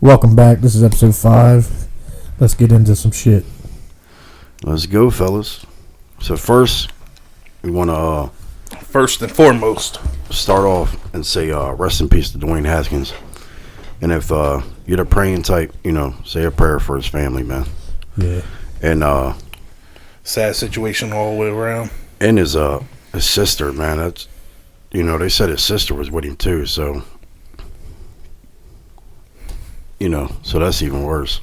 Welcome back. This is episode 5. Let's get into some shit. Let's go, fellas. So first, we want to first and foremost start off and say rest in peace to Dwayne Haskins. And if you're the praying type, say a prayer for his family, man. Yeah. And sad situation all the way around. And his sister, man. That's they said his sister was with him too. So so that's even worse.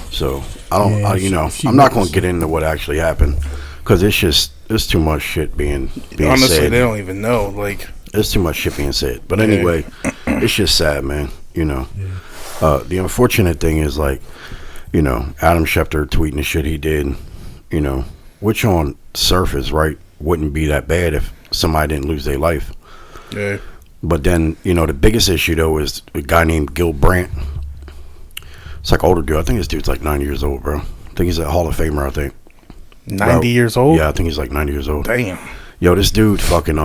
So I'm not going to get into what actually happened because it's too much shit being honestly said. They don't even know. There's too much shit being said. But anyway, it's just sad, man. The unfortunate thing is Adam Schefter tweeting the shit he did, which on surface, right, wouldn't be that bad if somebody didn't lose their life. Yeah. But then, the biggest issue, though, is a guy named Gil Brandt. It's like an older dude. I think this dude's like 90 years old, bro. I think he's a Hall of Famer, I think. 90 years old? Yeah, I think he's like 90 years old. Damn. Yo, this dude fucking,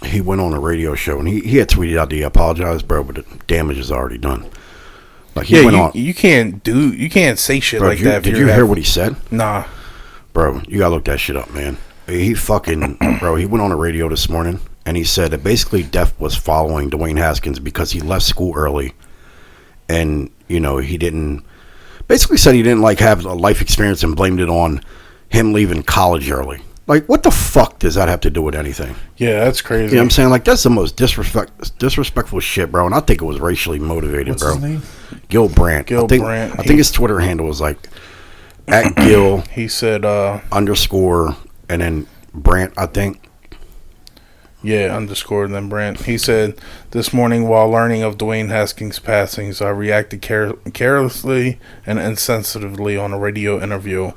he went on a radio show, and he had tweeted out that he apologized, bro, but the damage is already done. Like, he went on. You can't say shit bro, like that. Did you hear what he said? Nah. Bro, you gotta look that shit up, man. He fucking, bro, he went on the radio this morning. And he said that basically death was following Dwayne Haskins because he left school early. And, he didn't... Basically said he didn't, have a life experience and blamed it on him leaving college early. Like, what the fuck does that have to do with anything? Yeah, that's crazy. You know what I'm saying? Like, that's the most disrespectful shit, bro. And I think it was racially motivated, What's bro. His name? Gil Brandt. I think his Twitter handle was, at Gil... He said... _ and then Brandt, I think. Yeah, _ and then Brandt. He said, this morning while learning of Dwayne Haskins' passings, I reacted carelessly and insensitively on a radio interview.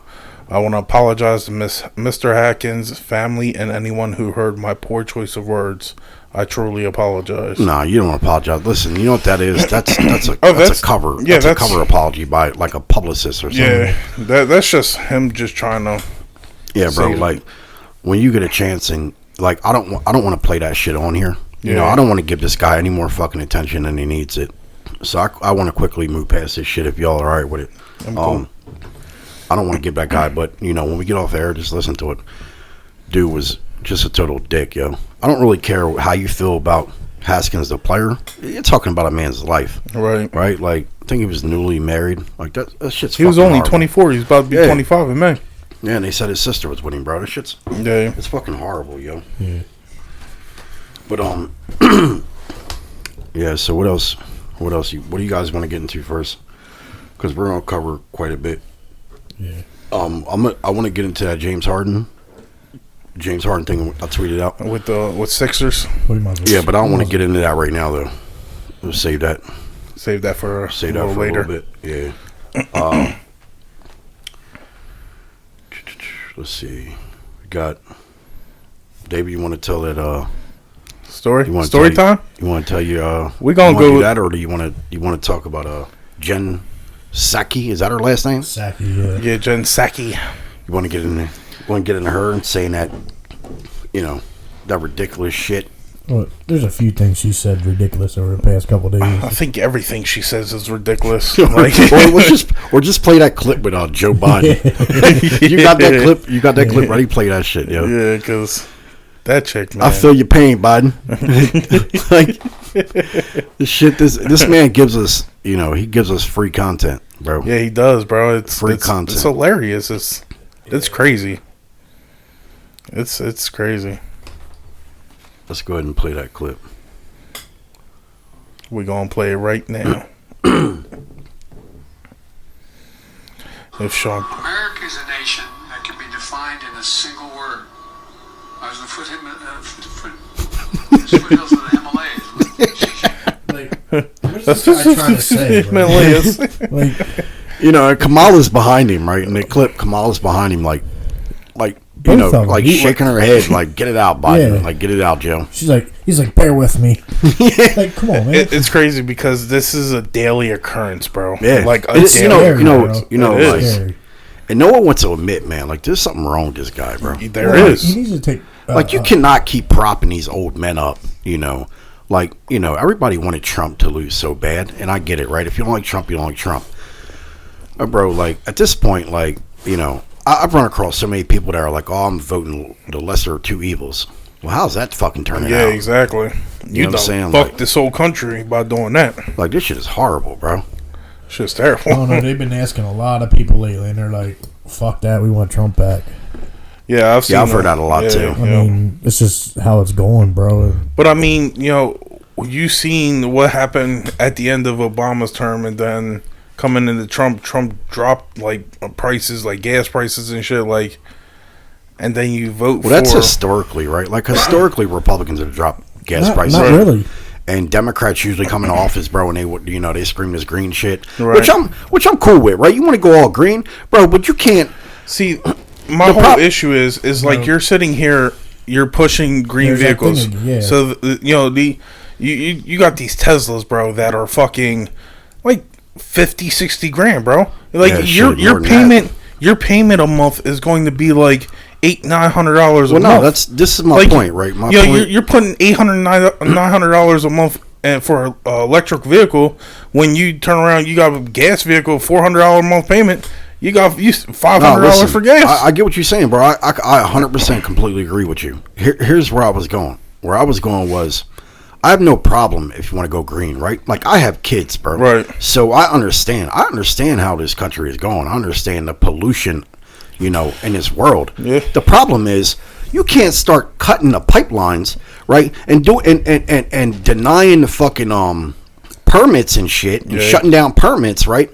I want to apologize to Mr. Haskins' family and anyone who heard my poor choice of words. I truly apologize. Nah, you don't apologize. Listen, you know what that is? That's a cover. Yeah, that's a cover apology by a publicist or something. Yeah, that's just him just trying to. Yeah, bro. When you get a chance and I don't want to play that shit on here. Yeah. I don't want to give this guy any more fucking attention than he needs it. So I want to quickly move past this shit if y'all are alright with it. I'm cool. I don't want to give that guy, but when we get off air, just listen to it. Dude was just a total dick, yo. I don't really care how you feel about Haskins the player. You're talking about a man's life, right? Right? I think he was newly married. That shit's. He was only horrible. 24. He's about to be 25 in May. Yeah, and they said his sister was with him, bro. That shit's. Yeah. It's fucking horrible, yo. Yeah. But yeah. So what else? What do you guys want to get into first? Because we're gonna cover quite a bit. Yeah. I want to get into that James Harden thing I tweeted out with Sixers. Yeah, but I don't want to get into that right now though. We'll save that. Save that for a little bit. Yeah. Let's see. We got David. You want to tell that story? Story time. You want to tell you? We gonna go do that, or do you want to talk about Jen Psaki? Is that her last name? Psaki. Yeah, Jen Psaki. You want to get in there? You want to get into her and saying that that ridiculous shit? Well, there's a few things she said ridiculous over the past couple of days. I think everything she says is ridiculous. or just play that clip with Joe Biden. You got that clip. You got that clip ready. Play that shit, yo. Yeah, because that chick, man. I feel your pain, Biden. This shit. This man gives us. He gives us free content, bro. Yeah, he does, bro. It's free content. It's hilarious. It's crazy. It's crazy. Let's go ahead and play that clip. We're going to play it right now. If Sean... America is a nation that can be defined in a single word. I was in the foothills of the Himalayas. What's this guy trying to say, Himalayas. Kamala's behind him, right? In the clip, Kamala's behind him, shaking her head, get it out, Biden. Yeah. Get it out, Joe. He's like, bear with me. Come on, man. It's crazy because this is a daily occurrence, bro. Yeah. And no one wants to admit, man, there's something wrong with this guy, bro. There is. He needs to take... you cannot keep propping these old men up, Like, you know, everybody wanted Trump to lose so bad, and I get it, right? If you don't like Trump, you don't like Trump. Bro, like, at this point, like, you know, I've run across so many people that are like, oh, I'm voting the lesser of two evils. Well, how's that fucking turning out? Yeah, exactly. You know what I'm saying? Fuck like, this whole country by doing that. Like, this shit is horrible, bro. Shit's terrible. Oh no, they've been asking a lot of people lately, and they're like, "Fuck that, we want Trump back." Yeah, I've heard that a lot too. I mean, it's just how it's going, bro. But I mean, you know, you seen what happened at the end of Obama's term, and then coming into Trump dropped like prices, like gas prices and shit, like, and then you vote for. Well, that's historically, right? Like, historically, Republicans have dropped gas prices. Not really. And Democrats usually come in office, bro, and they, you know, they scream this green shit, right. which I'm cool with, right? You want to go all green, bro, but you can't. See, my whole issue is like, you're sitting here, you're pushing green vehicles, so you know you got these Teslas, bro, that are fucking like 50, 60 grand, bro. Like, your payment a month is going to be like $800-900 a month. Well, no, this is my point, right? My point. You're putting $800-900 a month for an electric vehicle. When you turn around, you got a gas vehicle, $400 a month payment. You got $500 for gas. I get what you're saying, bro. I 100% completely agree with you. Here's where I was going. Where I was going was, I have no problem if you want to go green, right? Like, I have kids, bro. Right. So I understand how this country is going. I understand the pollution, you know, in this world. Yeah. The problem is, you can't start cutting the pipelines, right? And and denying the fucking permits and shit, and shutting down permits, right?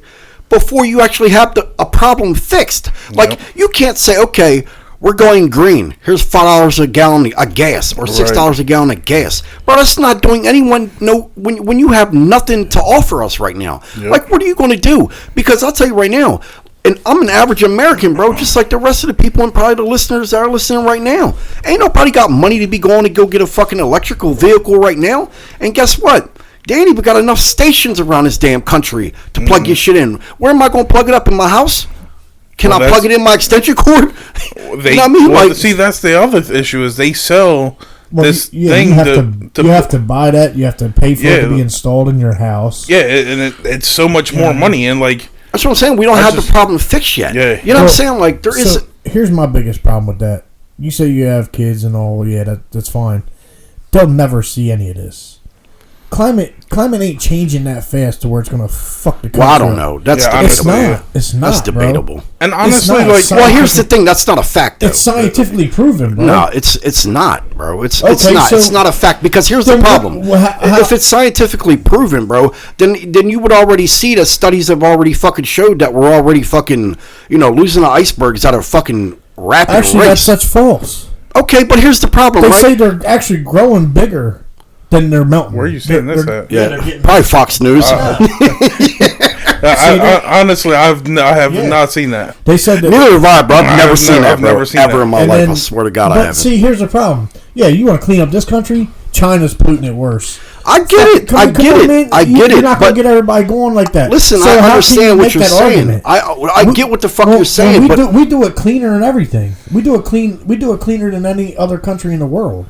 Before you actually have a problem fixed. Like, you can't say, okay, we're going green. Here's $5 a gallon of gas, or $6 a gallon of gas. But that's not doing anyone no when you have nothing to offer us right now. Yep. Like, what are you going to do? Because I'll tell you right now, and I'm an average American, bro, just like the rest of the people and probably the listeners that are listening right now. Ain't nobody got money to be going to go get a fucking electrical vehicle right now. And guess what? They ain't even got enough stations around this damn country to plug your shit in. Where am I going to plug it up in my house? Can I plug it in my extension cord? You know what I mean? Well, see, that's the other issue is they sell this thing. You have to buy that. You have to pay for it to be installed in your house. Yeah, and it's so much more money. And like, that's what I'm saying. We don't have the problem fixed yet. Yeah. You know what I'm saying? Like, there is. Here's my biggest problem with that. You say you have kids and all. Yeah, that's fine. They'll never see any of this. Climate ain't changing that fast to where it's gonna fuck the country. Well, I don't know. That's debatable. It's not. That's debatable. Bro. And honestly, like, well, here's the thing. That's not a fact, though. It's scientifically proven, bro. No, it's not, bro. It's not. So it's not a fact, because here's the problem. If it's scientifically proven, bro, then you would already see that studies have already fucking showed that we're already fucking, you know, losing the icebergs that are fucking rapid Actually, race. that's false. Okay, but here's the problem. They right? say they're actually growing bigger than they're melting. Where are you seeing this at? Yeah, probably Fox News. Honestly, I have not seen that. They said that. Neither have I, bro. I've never seen that, bro. Never seen ever that. in my life. I swear to God, I haven't. See, here's the problem. Yeah, you want to clean up this country? China's polluting it worse. I get it. I get it. You're not going to get everybody going like that. Listen, I understand what you're saying. I get what the fuck you're saying. We do it cleaner than everything. We do it cleaner than any other country in the world.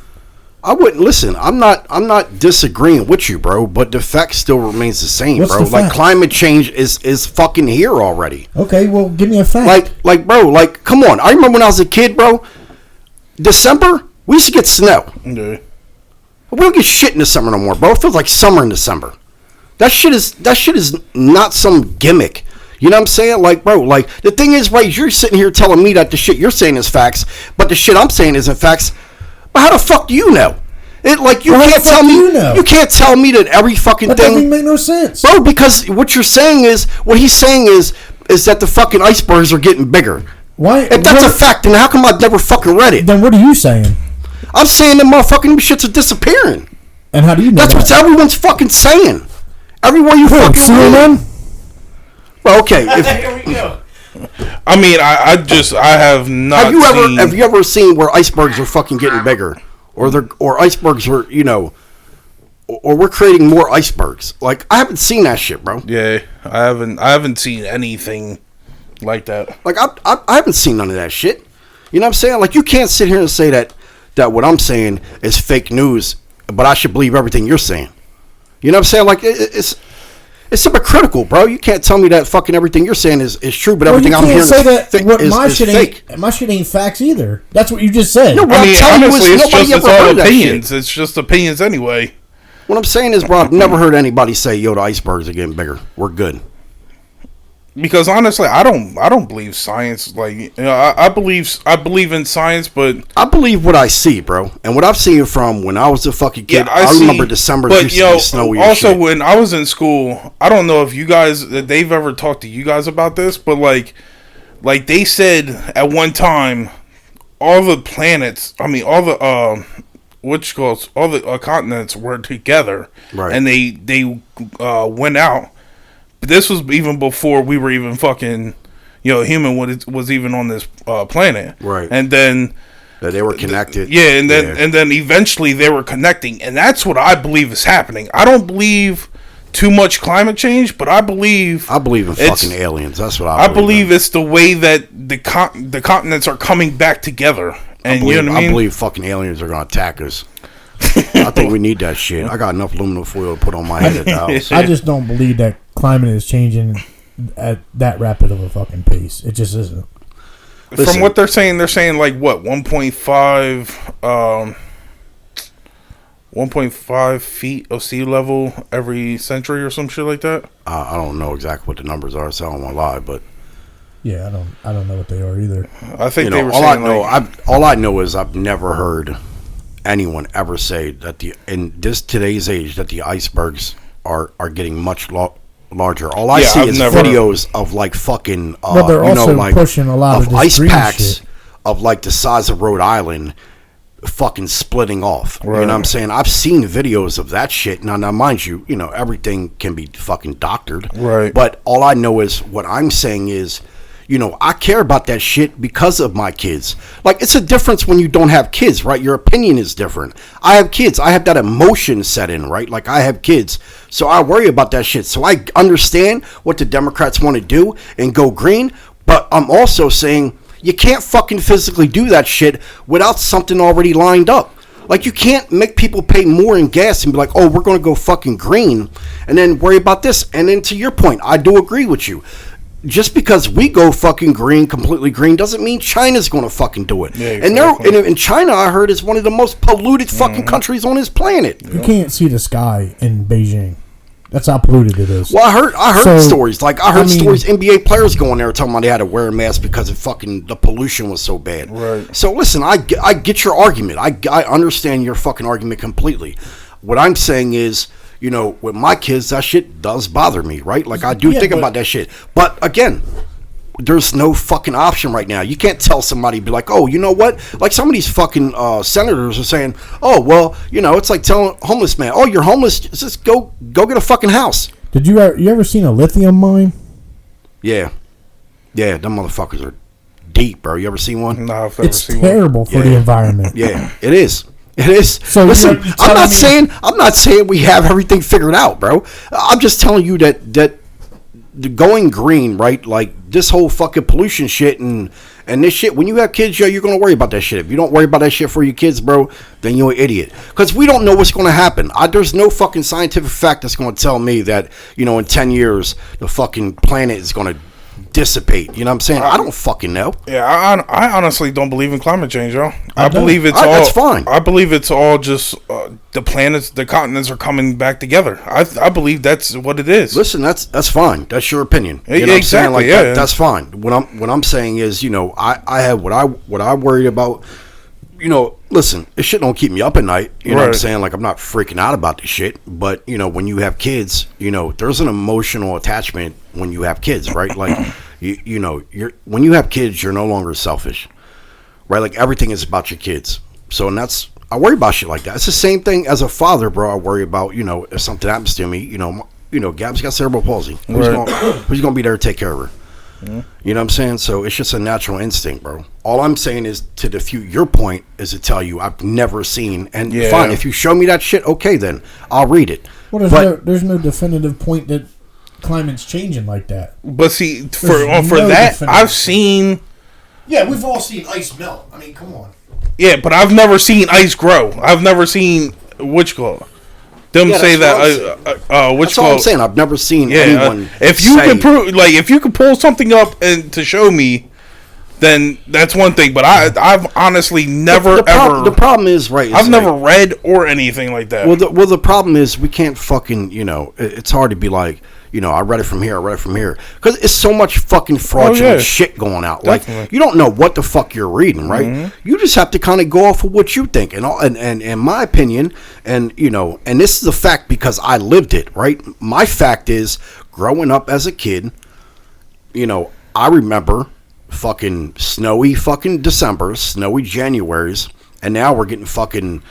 I wouldn't listen. I'm not disagreeing with you, bro. But the fact still remains the same, What's bro. the Like, fact? climate change is fucking here already. Okay, well, give me a fact. Like, bro. Like, come on. I remember when I was a kid, bro. December, we used to get snow. Yeah. We don't get shit in the summer no more, bro. It feels like summer in December. That shit is not some gimmick. You know what I'm saying? Like, bro, like, the thing is, right, you're sitting here telling me that the shit you're saying is facts, but the shit I'm saying isn't facts. But how the fuck do you know? Can't tell me. You can't tell me that every fucking thing. That doesn't make no sense, bro. Because what he's saying is that the fucking icebergs are getting bigger. Why? If that's a fact, then how come I've never fucking read it? Then what are you saying? I'm saying the motherfucking shits are disappearing. And how do you know That's what everyone's fucking saying. Everywhere you fucking CNN? Well, okay. Here we go. I mean, I have not. Have you ever seen where icebergs are fucking getting bigger, or icebergs are, you know, or we're creating more icebergs? Like, I haven't seen that shit, bro. Yeah, I haven't seen anything like that. Like, I haven't seen none of that shit. You know what I'm saying? Like, you can't sit here and say that what I'm saying is fake news but I should believe everything you're saying. You know what I'm saying? Like it's hypocritical, bro. You can't tell me that fucking everything you're saying is true, but everything I'm hearing is fake. My shit ain't facts either. That's what you just said. No, I mean, honestly, it's all opinions. It's just opinions anyway. What I'm saying is, bro, I've never heard anybody say, "Yo, the icebergs are getting bigger. We're good." Because honestly, I don't believe science. Like, you know, I believe in science, but I believe what I see, bro, and what I've seen from when I was a fucking kid. I remember December. But snowy. Also, when I was in school, I don't know if you guys they've ever talked to you guys about this, but like they said at one time, all the planets. I mean, all the all the continents were together, right? And they went out. This was even before we were even fucking, human was even on this planet, right? And then they were connected, and then eventually they were connecting, and that's what I believe is happening. I don't believe too much climate change, but I believe in fucking aliens. That's what I believe. It's the way that the continents are coming back together, and you know what I mean? I believe fucking aliens are gonna attack us. I think we need that shit. I got enough aluminum foil to put on my head at the house. I just don't believe that climate is changing at that rapid of a fucking pace. It just isn't. From what they're saying like what 1.5 feet of sea level every century or some shit like that. I don't know exactly what the numbers are, so I don't want to lie, but yeah, I don't know what they are either. I think they were all saying all I know is I've never heard anyone ever say that in today's age that the icebergs are getting much larger. All I see is videos of like fucking they're also pushing a lot of ice packs shit. Of like the size of Rhode Island fucking splitting off. Right. You know what I'm saying? I've seen videos of that shit. Now mind you, everything can be fucking doctored. Right. But all I know is what I'm saying is, I care about that shit because of my kids. Like, it's a difference when you don't have kids, right? Your opinion is different. I have kids. I have that emotion set in, right? Like, I have kids. So I worry about that shit. So I understand what the Democrats want to do and go green. But I'm also saying you can't fucking physically do that shit without something already lined up. Like, you can't make people pay more in gas and be like, oh, we're going to go fucking green and then worry about this. And then to your point, I do agree with you. Just because we go fucking green, completely green, doesn't mean China's going to fucking do it. Yeah, exactly. And in China, I heard, is one of the most polluted fucking countries on this planet. You can't see the sky in Beijing. That's how polluted it is. Well, I heard stories. Like, I heard stories, NBA players going there talking about they had to wear a mask because of fucking the pollution was so bad. Right. So, listen, I get your argument. I understand your fucking argument completely. What I'm saying is, with my kids, that shit does bother me, right? Like, I do think about that shit. But, again, there's no fucking option right now. You can't tell somebody, be like, oh, you know what? Like, some of these fucking senators are saying, oh, well, it's like telling a homeless man, oh, you're homeless, just go get a fucking house. Did you ever seen a lithium mine? Yeah. Yeah, them motherfuckers are deep, bro. You ever seen one? No, I've never seen one. It's terrible for the environment. Yeah, it is. It is. So listen, I'm not saying we have everything figured out, bro. I'm just telling you that the going green, right? Like this whole fucking pollution shit and this shit. When you have kids, you're gonna worry about that shit. If you don't worry about that shit for your kids, bro, then you're an idiot. Because we don't know what's gonna happen. There's no fucking scientific fact that's gonna tell me that in 10 years the fucking planet is gonna dissipate. You know what I'm saying? I don't fucking know. Yeah, I honestly don't believe in climate change, yo. I believe it's all. That's fine. I believe it's all just the planets, the continents are coming back together. I believe that's what it is. Listen, that's fine. That's your opinion. You know exactly. What I'm saying? Like, that's fine. What I'm saying is, I have what I worried about. Listen, this shit don't keep me up at night. You know what I'm saying? Like, I'm not freaking out about this shit. But, when you have kids, there's an emotional attachment when you have kids, right? Like, when you have kids, you're no longer selfish, right? Like, everything is about your kids. So, I worry about shit like that. It's the same thing as a father, bro. I worry about, if something happens to me, Gab's got cerebral palsy. Who's going to be there to take care of her? Mm-hmm. You know what I'm saying? So it's just a natural instinct, bro. All I'm saying is to defute your point is to tell you I've never seen. And fine, if you show me that shit, okay, then I'll read it. Well, there's no definitive point that climate's changing like that. But see, for that, I've seen. Yeah, we've all seen ice melt. I mean, come on. Yeah, but I've never seen ice grow. I've never seen Which call? Them Yeah, say that's that. Which That's all call? I'm saying. I've never seen Yeah, anyone. if you say, can prove, like, if you can pull something up and to show me, then that's one thing. But I've honestly never ever. The problem is right. I've never read or anything like that. Well, the problem is we can't fucking. It's hard to be like. I read it from here. Because it's so much fucking fraudulent shit going out. Definitely. Like, you don't know what the fuck you're reading, right? Mm-hmm. You just have to kind of go off of what you think. And my opinion, and this is a fact because I lived it, right? My fact is, growing up as a kid, I remember fucking snowy fucking Decembers, snowy Januaries, and now we're getting fucking,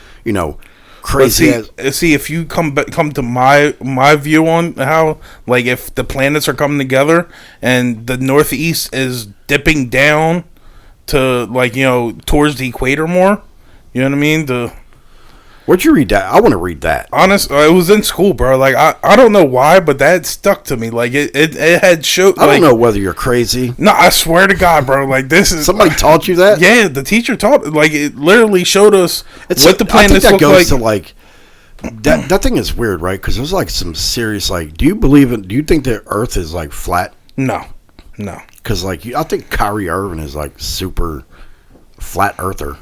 crazy. See, if you come to my view on how, like, if the planets are coming together and the northeast is dipping down to, like, towards the equator more, you know what I mean? Where'd you read that? I want to read that. Honest, it was in school, bro. Like, I don't know why, but that stuck to me. Like, it had showed. I don't know whether you're crazy. No, I swear to God, bro. Like, this is somebody taught you that. Yeah, the teacher taught. Like, it literally showed us what the planets look like. To like that thing is weird, right? Because there's like some serious like. Do you think the Earth is like flat? No. Because like I think Kyrie Irving is like super flat earther.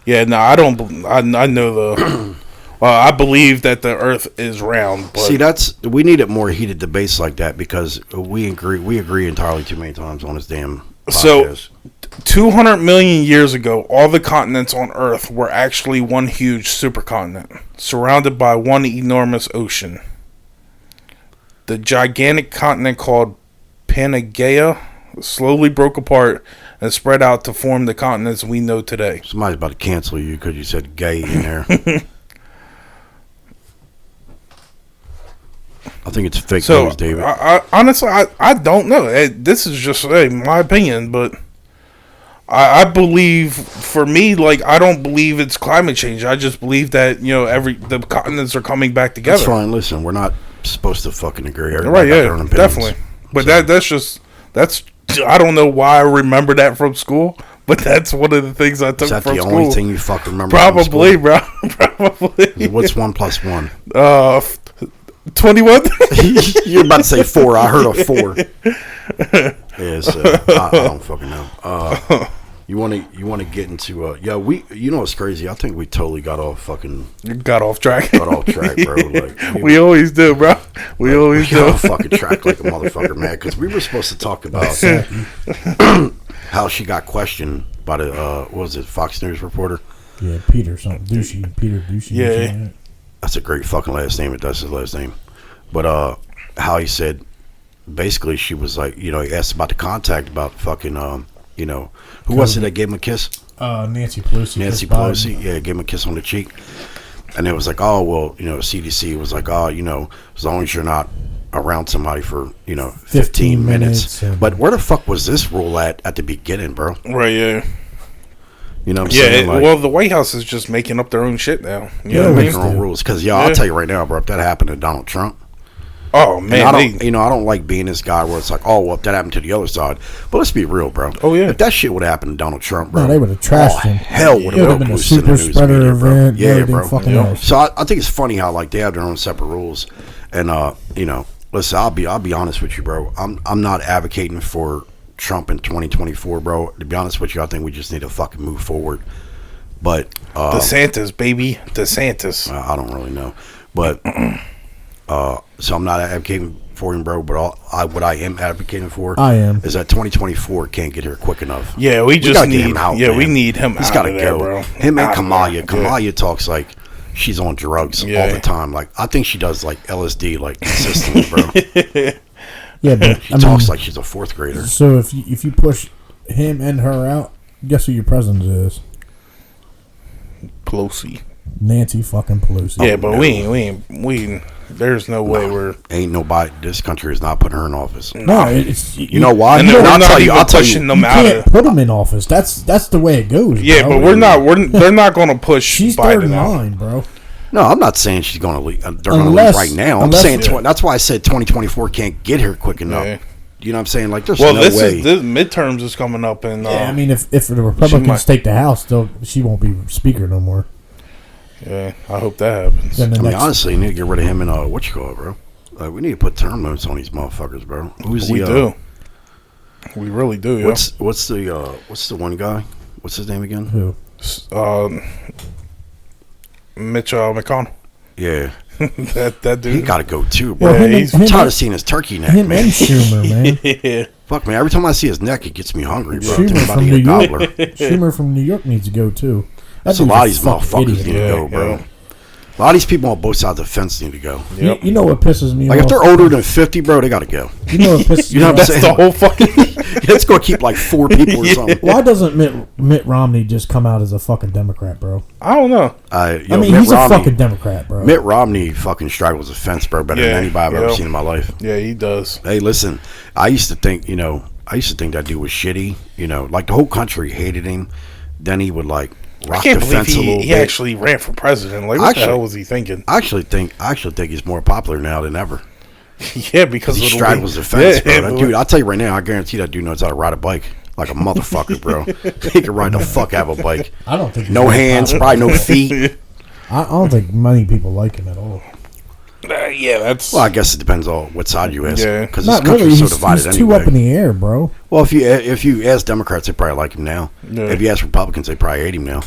Yeah, no, I don't. I know the. I believe that the Earth is round. But see, we needed more heated debates like that because we agree entirely too many times on this damn podcast. So, 200 million years ago, all the continents on Earth were actually one huge supercontinent, surrounded by one enormous ocean. The gigantic continent called Pangaea slowly broke apart and spread out to form the continents we know today. Somebody's about to cancel you because you said gay in there. I think it's fake news, David. Honestly, I don't know. This is just my opinion, but I believe, for me, like, I don't believe it's climate change. I just believe that, the continents are coming back together. That's fine. Listen, we're not supposed to fucking agree. Right, yeah, definitely. But so. that's I don't know why I remember that from school, but that's one of the things I took from school. Is that the only thing you fucking remember? Probably, bro. Probably. What's 1 + 1? 21. You're about to say 4. I heard a 4. Yes, I don't fucking know. You want to get into what's crazy? I think we totally got off track. Got off track, bro. Like we always do, bro. We always do. Fucking track like a motherfucker, man. Because we were supposed to talk about how she got questioned by the what was it, Fox News reporter? Yeah, Peter Ducey. Yeah, that's a great fucking last name. That's his last name. But how he said, basically, she was like, he asked about the contact about fucking who was it that gave him a kiss? Nancy Pelosi. Nancy Pelosi, yeah, gave him a kiss on the cheek. And it was like, oh, well, CDC was like, oh, as long as you're not around somebody for, 15 minutes. But where the fuck was this rule at the beginning, bro? Right, yeah. You know what I'm saying? Well, the White House is just making up their own shit now. You know, making their own rules. Because, I'll tell you right now, bro, if that happened to Donald Trump. Oh, man. I don't like being this guy where it's like, oh, well, if that happened to the other side. But let's be real, bro. Oh, yeah. If that shit would have happened to Donald Trump, bro. No, they would have trashed him. Hell would have been a super spreader event. Yeah, bro. Fucking so I think it's funny how, like, they have their own separate rules. And, listen, I'll be honest with you, bro. I'm not advocating for Trump in 2024, bro. To be honest with you, I think we just need to fucking move forward. But DeSantis, baby, DeSantis. I don't really know, but so I'm not advocating for him, bro. But what I am advocating for, is that 2024 can't get here quick enough. Yeah, we just need him out. Yeah, man. We need him. He's got to go, bro. Him and Kamala. Kamala talks like she's on drugs all the time. Like I think she does like LSD like consistently, bro. Yeah, but she talks like she's a 4th grader. So if you push him and her out, guess who your president is? Pelosi. Nancy fucking Pelosi. Yeah, but we there's no way we're ain't nobody. This country is not putting her in office. No, it's you know why? And I'll tell you, them out. You can't put them in office. That's the way it goes. Yeah, bro. But they're not going to push. She's Biden 39, bro. No, I'm not saying she's going to leave. They're going to leave right now. I'm saying that's why I said 2024 can't get here quick enough. Yeah. You know what I'm saying? Like, there's no way. This midterms is coming up, and I mean, if the Republicans take the House, she won't be Speaker no more. Yeah, I hope that happens. Then the I mean, next, honestly, you need to get rid of him and what you call it, bro. We need to put term limits on these motherfuckers, bro. We do. We really do. Yeah. What's the one guy? What's his name again? who? Mitch McConnell. Yeah, that dude. he got to go too, bro. Well, he's I'm tired of seeing his turkey neck, Him man. and Schumer, man. Yeah. Fuck, man. Every time I see his neck, it gets me hungry, bro. Schumer Think about from to New get a York. gobbler. Schumer from New York needs to go too. That's a lot of these motherfuckers need to Yeah, go, bro. yeah. A lot of these people on both sides of the fence need to go. Yep. You know what pisses me Like, off? if they're older than 50, bro, they got to go. You know what pisses You know me what I'm off? That's saying? the whole fucking. Let's go keep like 4 people or something. Why doesn't Mitt Romney just come out as a fucking Democrat, bro? I don't know. I mean, he's a fucking Democrat, bro. Mitt Romney fucking straddles the fence, bro, better than anybody I've ever seen in my life. Yeah, he does. Hey, listen, I used to think that dude was shitty. Like the whole country hated him. Then he would like rock I can't the believe fence a little he bit. actually ran for president. Like, what the hell was he thinking? I actually think he's more popular now than ever. Yeah, because He of the straddles way- the fence, Yeah, bro. That dude, I'll tell you right now, I guarantee that dude knows how to ride a bike like a motherfucker, bro. He can ride the fuck out of a bike. I don't think he's No very hands, popular. probably no feet. I don't think many people like him at all. Yeah, that's. Well, I guess it depends on what side you ask. Yeah. Because this Not country's really. so He's divided too anyway. up in the air, bro. Well, if you ask Democrats, they probably like him now. Yeah. If you ask Republicans, they probably hate him now.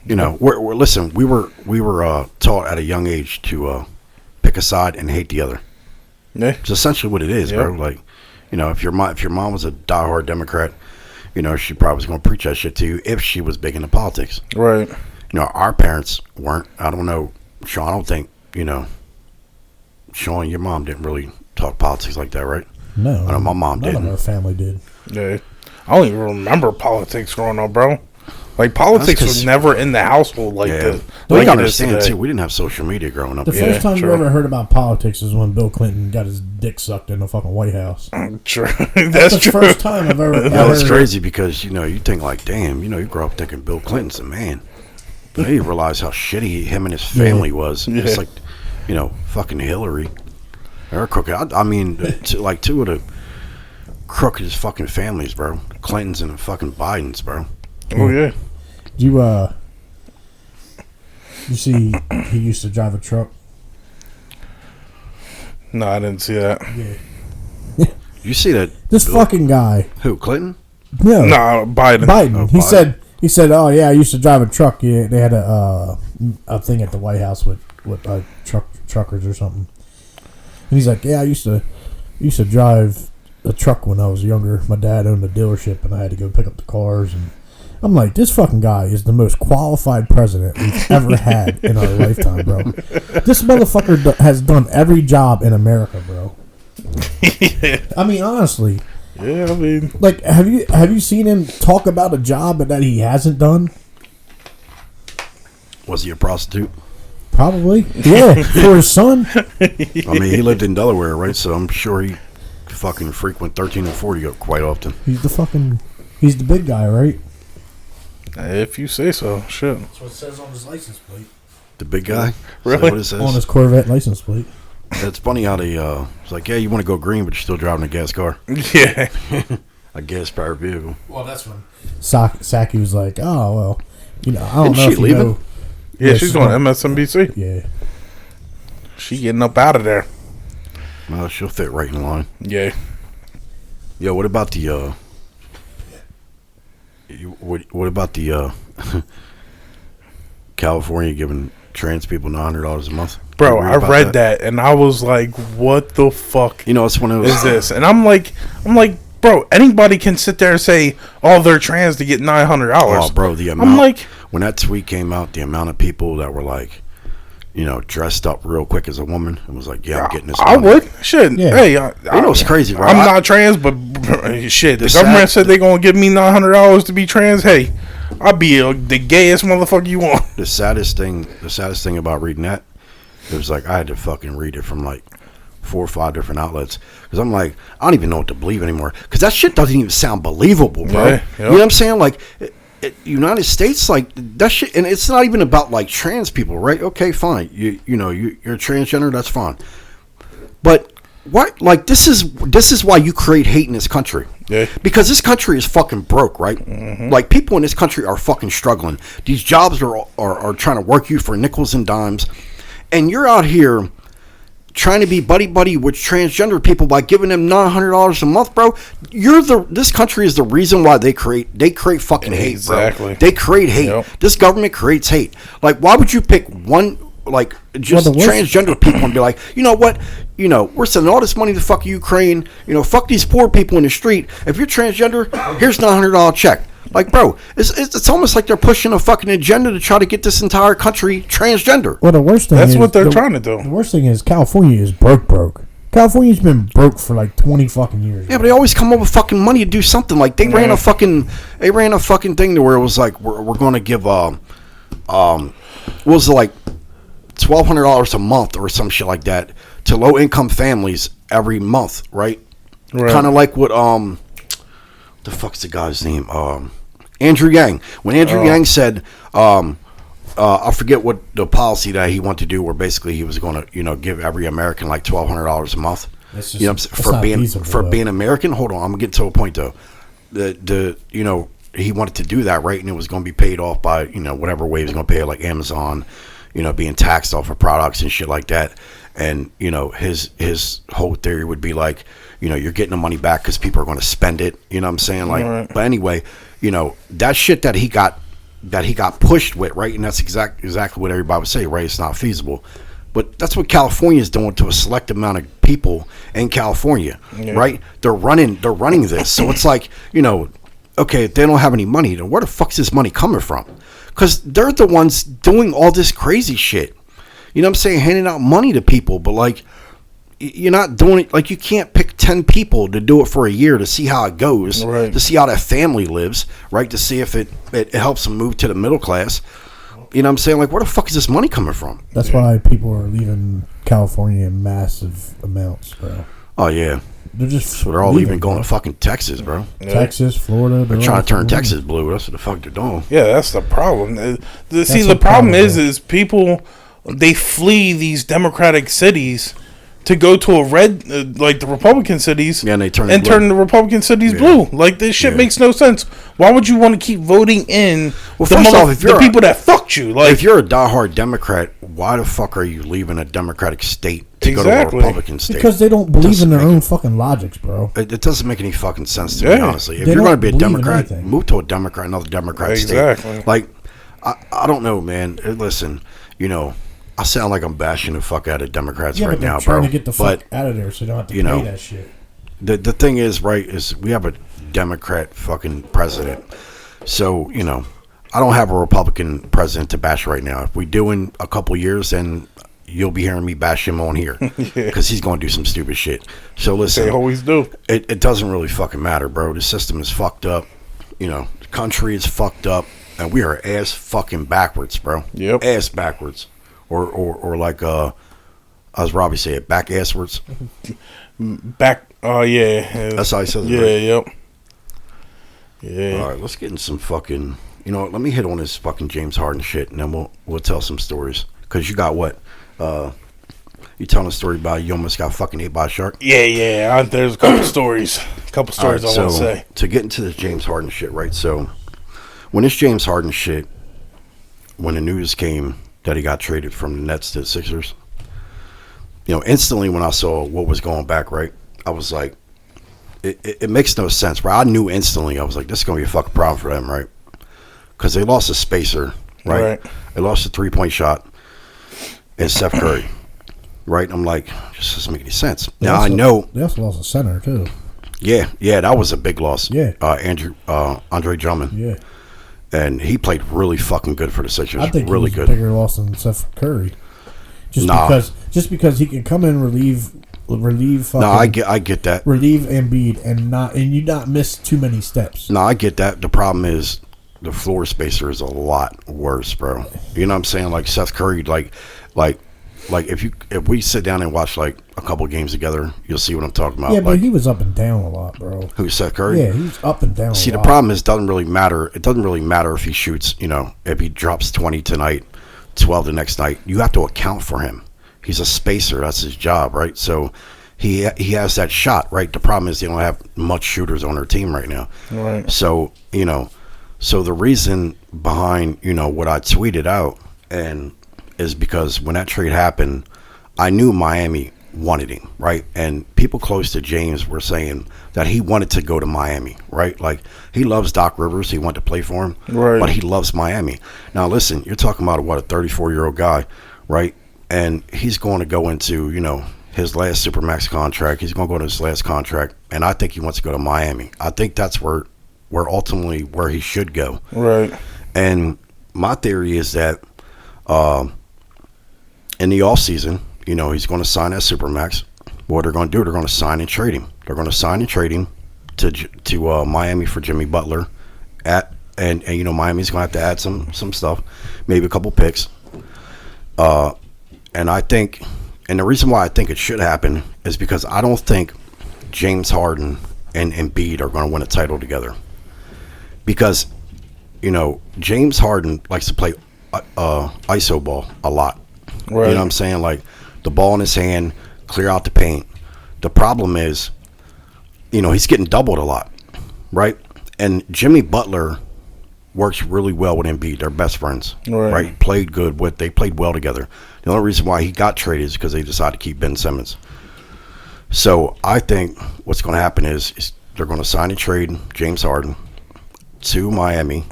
Listen. We were taught at a young age to pick a side and hate the other. Yeah. It's essentially what it is, Yeah. bro. Like, if your mom was a diehard Democrat, she probably was going to preach that shit to you if she was big into politics. Right. Our parents weren't. I don't know, Sean. I don't think Sean, your mom didn't really talk politics like that, right? No. I know my mom None didn't. of our family did. Yeah. I don't even remember politics growing up, bro. Like, politics was never in the household like this. We Like gotta it is understand today. too. We didn't have social media growing up. The Yeah, first time true. you ever heard about politics is when Bill Clinton got his dick sucked in the fucking White House. True. That's That's the true. first time I've ever. It's crazy because you think like, damn, you grow up thinking Bill Clinton's a man, but then you realize how shitty him and his family was. Yeah. It's like, fucking Hillary, they're crooked. I mean, two of the crookedest fucking families, bro. The Clintons and the fucking Bidens, bro. Oh, yeah. You see, he used to drive a truck. No, I didn't see that. Yeah. You see that? This fucking guy. Who? Clinton? No, No, Biden. Biden. Oh, he Biden. said, "Oh yeah, I used to drive a truck. Yeah, they had a thing at the White House with truckers or something." And he's like, "Yeah, I used to drive a truck when I was younger. My dad owned a dealership, and I had to go pick up the cars." And I'm like, "This fucking guy is the most qualified president we've ever had in our lifetime, bro. This motherfucker has done every job in America, bro." I mean, honestly. Yeah, I mean, Like, have you seen him talk about a job that he hasn't done? Was he a prostitute? Probably. Yeah, for his son. I mean, he lived in Delaware, right? So I'm sure he fucking frequent 13 and 40 quite often. He's the big guy, right? if you say so. Shit. That's what it says on his license plate. The big guy? Really? Is that what it says? On his Corvette license plate. It's funny how they, it's like, yeah, you want to go green, but you're still driving a gas car. Yeah. A gas-powered vehicle. Well, that's when Saki was like, "Oh, well, I don't Isn't know she if you leaving? know." Yeah, Yes, she's on MSNBC. Yeah. She getting up out of there. Well, she'll fit right in line. Yeah. Yo, what about the, what about the, California giving trans people $900 a month? Bro, You I read that and I was like, what the fuck It's one of those. is this? And I'm like, bro, anybody can sit there and say, oh, they're trans to get $900. Oh, bro, the amount. I'm like, when that tweet came out, the amount of people that were like, dressed up real quick as a woman and was like, yeah, I'm getting this I money. would. Shit. Yeah. Hey, It's crazy, bro. I'm not trans, but shit, the The government sad- said they're going to give me $900 to be trans. Hey, I'll be the gayest motherfucker you want. The saddest thing about reading that, it was like I had to fucking read it from like 4 or 5 different outlets because I'm like, I don't even know what to believe anymore because that shit doesn't even sound believable, bro. Yeah, yep. You know what I'm saying? Like, United States, like that shit, and it's not even about like trans people, right? Okay, fine. You're transgender, that's fine. But what? Like, this is why you create hate in this country. Yeah. Because this country is fucking broke, right? Mm-hmm. Like, people in this country are fucking struggling. These jobs are trying to work you for nickels and dimes. And you're out here trying to be buddy-buddy with transgender people by giving them $900 a month, bro. This country is the reason why they create fucking hate, bro. Exactly. They create hate. Yep. This government creates hate. Like, why would you pick one... like, just transgender people and be like, you know what, we're sending all this money to fuck Ukraine, fuck these poor people in the street. If you're transgender, here's $900 check. Like, bro, it's almost like they're pushing a fucking agenda to try to get this entire country transgender. Well, the worst thing that's what they're trying to do. The worst thing is California is broke. California's been broke for like 20 fucking years. Yeah, but they always come up with fucking money to do something. Like, they ran a fucking thing to where it was like, we're going to give what was it, like $1,200 a month or some shit like that to low income families every month, right? Kind of like what the fuck's the guy's name? Andrew Yang. When Andrew Yang said, I forget what the policy that he wanted to do, where basically he was going to, give every American like $1,200 a month. For being American. Hold on, I'm gonna get to a point though. He wanted to do that, right? And it was going to be paid off by whatever way he was going to pay it, like Amazon. Being taxed off of products and shit like that. And, his whole theory would be like, you're getting the money back because people are going to spend it. You know what I'm saying? Like, right. But anyway, that shit that he got pushed with, right? And that's exactly what everybody would say, right? It's not feasible. But that's what California is doing to a select amount of people in California, right? They're running this. So it's like, okay, if they don't have any money, then where the fuck's this money coming from? Because they're the ones doing all this crazy shit. You know what I'm saying? Handing out money to people. But, like, you're not doing it. Like, you can't pick 10 people to do it for a year to see how it goes. Right. To see how that family lives. Right? To see if it helps them move to the middle class. You know what I'm saying? Like, where the fuck is this money coming from? That's why people are leaving California in massive amounts, bro. Oh, yeah. They're all leaving, going to fucking Texas, bro. Yeah. Texas, Florida. They're trying to turn Texas blue. That's what the fuck they're doing. Yeah, that's the problem. The problem is people, they flee these Democratic cities to go to a red, like the Republican cities, and they turn the Republican cities blue. Like, this shit makes no sense. Why would you want to keep voting in the people that fucked you? Like, if you're a diehard Democrat, why the fuck are you leaving a Democratic state to go to a Republican state? Because they don't believe in their own fucking logics, bro. It doesn't make any fucking sense to me, honestly. If you're going to be a Democrat, move to another Democrat state. Like, I don't know, man. Listen, I sound like I'm bashing the fuck out of Democrats right now, bro. Trying to get the fuck out of there so they don't have to pay that shit. The thing is, right, is we have a Democrat fucking president. So, I don't have a Republican president to bash right now. If we do in a couple years, then you'll be hearing me bash him on here. Because he's going to do some stupid shit. So, listen. They always do. It doesn't really fucking matter, bro. The system is fucked up. The country is fucked up. And we are ass fucking backwards, bro. Yep. Ass backwards. Or like as Robbie said, back asswards. Back. Oh yeah. That's how he says it. Yeah. Right? Yep. Yeah. All right, let's get in some fucking. Let me hit on this fucking James Harden shit, and then we'll tell some stories. Cause you got what? You telling a story about you almost got fucking ate by a shark? Yeah. There's a couple stories. I want to say. To get into this James Harden shit, right? So when this James Harden shit, when the news came that he got traded from the Nets to the Sixers, instantly when I saw what was going back, right, I was like, it makes no sense, bro. I knew instantly, I was like, this is going to be a fucking problem for them, right? Because they lost a spacer, right? They lost a 3-point shot and Steph Curry, right? I'm like, this doesn't make any sense. Now, I know. They also lost a center, too. Yeah, that was a big loss. Yeah. Andre Drummond. Yeah. And he played really fucking good for the Sixers. I think really he was a bigger loss than Steph Curry. Just because he can come in relieve fucking. No, I get that. Relieve Embiid and you not miss too many steps. No, I get that. The problem is the floor spacer is a lot worse, bro. You know what I'm saying? Like Seth Curry, like if we sit down and watch like a couple games together, you'll see what I'm talking about. Yeah, but he was up and down a lot, bro. Who's Seth Curry? Yeah, he was up and down. See, the problem is, it doesn't really matter. It doesn't really matter if he shoots. If he drops 20 tonight, 12 the next night, you have to account for him. He's a spacer. That's his job, right? So he has that shot, right? The problem is they don't have much shooters on their team right now. Right. So, so the reason behind, what I tweeted out and is because when that trade happened, I knew Miami wanted him, right? And people close to James were saying that he wanted to go to Miami, right? Like, he loves Doc Rivers. He wanted to play for him, right? But he loves Miami. Now, listen, you're talking about, a 34-year-old guy, right? And he's going to go into, his last Supermax contract. He's going to go to his last contract, and I think he wants to go to Miami. I think that's where ultimately where he should go. Right. And my theory is that in the offseason, he's going to sign that Supermax. What they're going to do, they're going to sign and trade him. They're going to sign and trade him to Miami for Jimmy Butler. And Miami's going to have to add some stuff, maybe a couple picks. And I think, and the reason why I think it should happen is because I don't think James Harden and Embiid are going to win a title together. Because, James Harden likes to play iso ball a lot. Right. You know what I'm saying? Like, the ball in his hand, clear out the paint. The problem is, he's getting doubled a lot, right? And Jimmy Butler works really well with Embiid. They're best friends, right? They played well together. The only reason why he got traded is because they decided to keep Ben Simmons. So I think what's going to happen is they're going to sign and trade James Harden to Miami.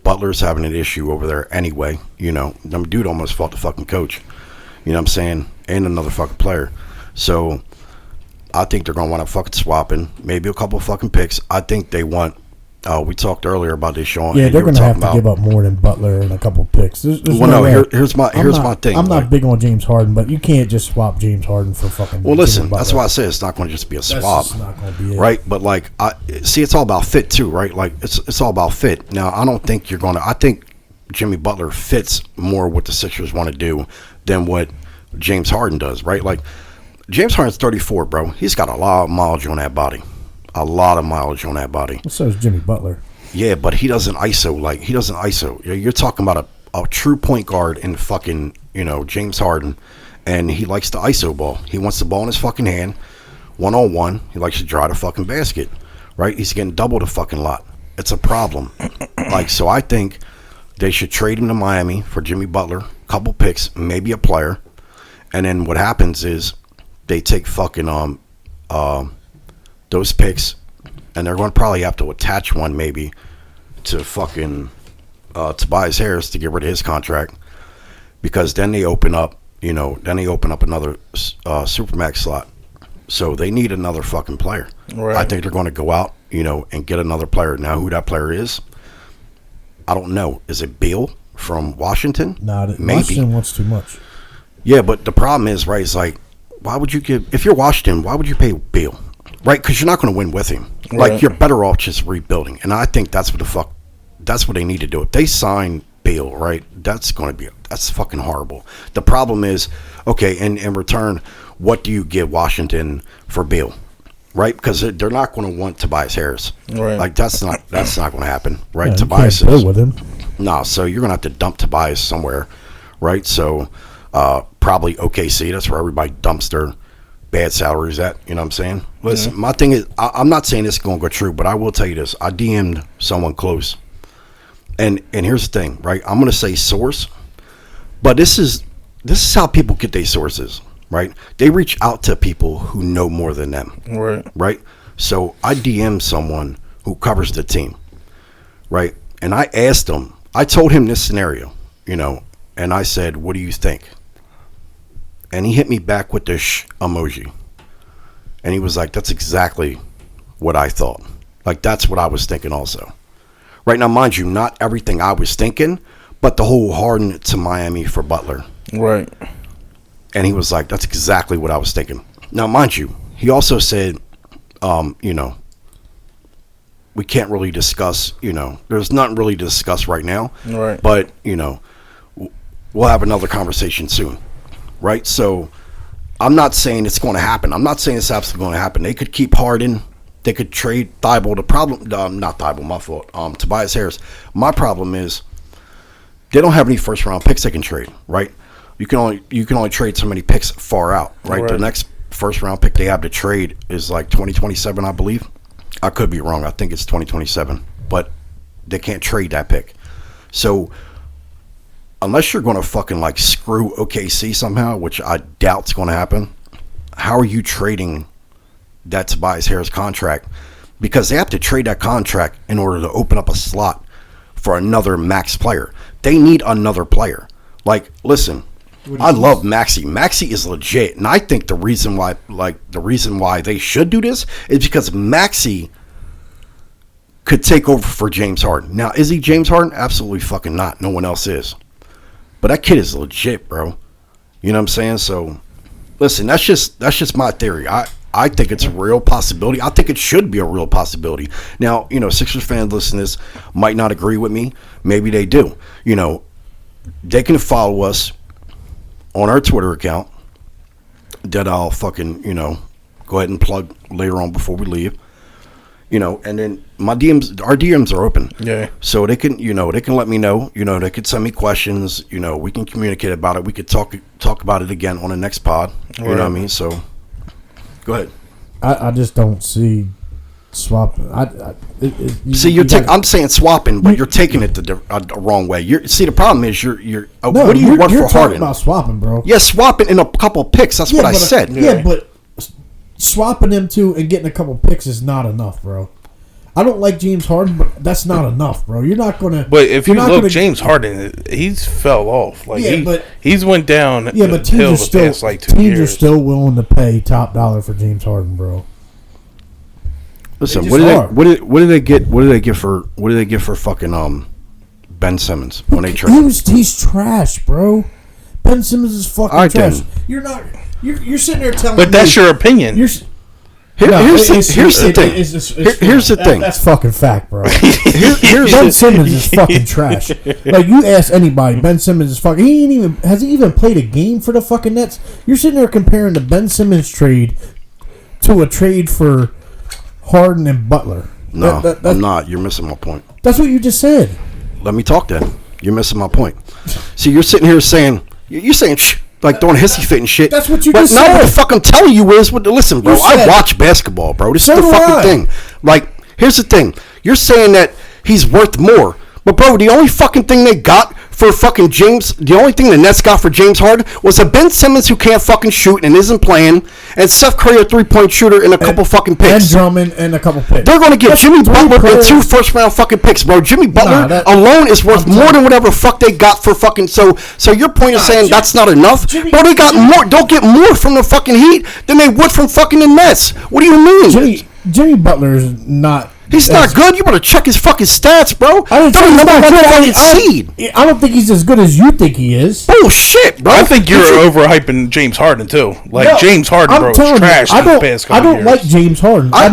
Butler's having an issue over there anyway. Them dude almost fought the fucking coach. You know what I'm saying? And another fucking player. So I think they're going to want to fucking swapping. Maybe a couple fucking picks. I think they want. We talked earlier about this, Sean. Yeah, they're going to have to give up more than Butler and a couple picks. Here's my thing. I'm not big on James Harden, but you can't just swap James Harden for fucking. Well, listen, that's why I say it's not going to just be a swap. That's just not going to be it. Right? But it's all about fit too, right? Like it's all about fit. Now, I don't think you're going to. I think Jimmy Butler fits more what the Sixers want to do than what James Harden does, right? Like, James Harden's 34, bro. He's got a lot of mileage on that body. A lot of mileage on that body. So is Jimmy Butler. Yeah, but he doesn't ISO. You're talking about a true point guard in fucking, James Harden, and he likes the ISO ball. He wants the ball in his fucking hand, one-on-one. He likes to drive the fucking basket, right? He's getting doubled a fucking lot. It's a problem. So I think they should trade him to Miami for Jimmy Butler, couple picks, maybe a player, and then what happens is they take fucking those picks, and they're going to probably have to attach one maybe to fucking Tobias Harris to get rid of his contract, because then they open up another Supermax slot. So they need another fucking player. Right. I think they're going to go out, and get another player. Now, who that player is, I don't know. Is it Beal from Washington? No, maybe. Washington wants too much. Yeah, but the problem is, right, it's like, why would you if you're Washington, why would you pay Beal? Right, because you're not going to win with him. Right. Like, you're better off just rebuilding. And I think that's what they need to do. If they sign Beal, right, that's fucking horrible. The problem is, okay, in return, what do you give Washington for Beal? Right, because they're not going to want Tobias Harris. Right. Like, that's not going to happen. Right, yeah, Tobias you can't play with him. No, so you're going to have to dump Tobias somewhere. Right, so probably OKC. That's where everybody dumps their bad salaries at. You know what I'm saying? Listen, my thing is, I'm not saying this is going to go true, but I will tell you this. I DM'd someone close. And here's the thing, right? I'm going to say source, but this is how people get their sources, right? They reach out to people who know more than them. Right? So I DM'd someone who covers the team, right? And I asked him, I told him this scenario, and I said, what do you think? And he hit me back with the emoji. And he was like, that's exactly what I thought. Like, that's what I was thinking also. Right now, mind you, not everything I was thinking, but the whole Harden to Miami for Butler. Right. And he was like, that's exactly what I was thinking. Now, mind you, he also said, we can't really discuss, there's nothing really to discuss right now. Right. But, we'll have another conversation soon. Right? So I'm not saying it's going to happen. I'm not saying it's absolutely going to happen. They could keep Harden. They could trade Thibault. The problem, not Thibault, my fault. Tobias Harris. My problem is they don't have any first round picks they can trade. Right? You can only trade so many picks far out. Right? The next first round pick they have to trade is like 2027, I believe. I could be wrong. I think it's 2027, but they can't trade that pick. So unless you're going to fucking like screw OKC somehow, which I doubt's going to happen, how are you trading that Tobias Harris contract? Because they have to trade that contract in order to open up a slot for another max player. They need another player. Like, listen, I love Maxey. Maxey is legit, and I think the reason why they should do this is because Maxey could take over for James Harden. Now, is he James Harden? Absolutely fucking not. No one else is. But that kid is legit, bro. You know what I'm saying? So, listen, that's just my theory. I think it's a real possibility. I think it should be a real possibility. Now, you know, Sixers fans listening to this might not agree with me. Maybe they do. You know, they can follow us on our Twitter account that I'll fucking, you know, go ahead and plug later on before we leave. You know, and then our DMs are open. Yeah. So they can let me know. You know, they could send me questions. You know, we can communicate about it. We could talk about it again on the next pod. You know what I mean? So, go ahead. I just don't see swapping. I'm saying swapping, but you're taking it the wrong way. The problem is what do you want for Harden? You're talking about swapping, bro. Yeah, swapping in a couple picks. That's what I said. Yeah, but swapping them two and getting a couple picks is not enough, bro. I don't like James Harden, but that's not enough, bro. You're not gonna. But if you look, James Harden, he's fell off. Like he's went down. Yeah, but teams are still willing to pay top dollar for James Harden, bro. Listen, what did they get? What did they get for fucking Ben Simmons when they traded? He's trash, bro. Ben Simmons is fucking trash. You're not. You're sitting there telling me. But that's your opinion. Here's the thing. Here's the thing. That's fucking fact, bro. Ben Simmons is fucking trash. Like, you ask anybody, Ben Simmons is fucking. Has he even played a game for the fucking Nets? You're sitting there comparing the Ben Simmons trade to a trade for Harden and Butler. No, I'm not. You're missing my point. That's what you just said. Let me talk then. You're missing my point. See, you're sitting here saying, you're saying, shh, like doing hissy fit and shit. That's what you just said. But now what the fuck I'm telling you is, listen, bro, I watch basketball, bro. This is the fucking thing. Like, here's the thing. You're saying that he's worth more. But, bro, the only fucking thing they got for fucking the only thing the Nets got for James Harden was a Ben Simmons who can't fucking shoot and isn't playing, and Steph Curry, a three-point shooter, and a couple fucking picks. And Drummond and a couple picks. They're going to give Jimmy Butler and 2 first-round fucking picks, bro. Jimmy Butler alone is worth more than whatever fuck they got for fucking... So your point is saying that's not enough? Bro, they got more. They'll get more from the fucking Heat than they would from fucking the Nets. What do you mean? Jimmy Butler is not... He's not good. You better check his fucking stats, bro. I don't think he's as good as you think he is. Bullshit, bro. I think you're overhyping James Harden too. James Harden, bro, is trash. I don't like James Harden. I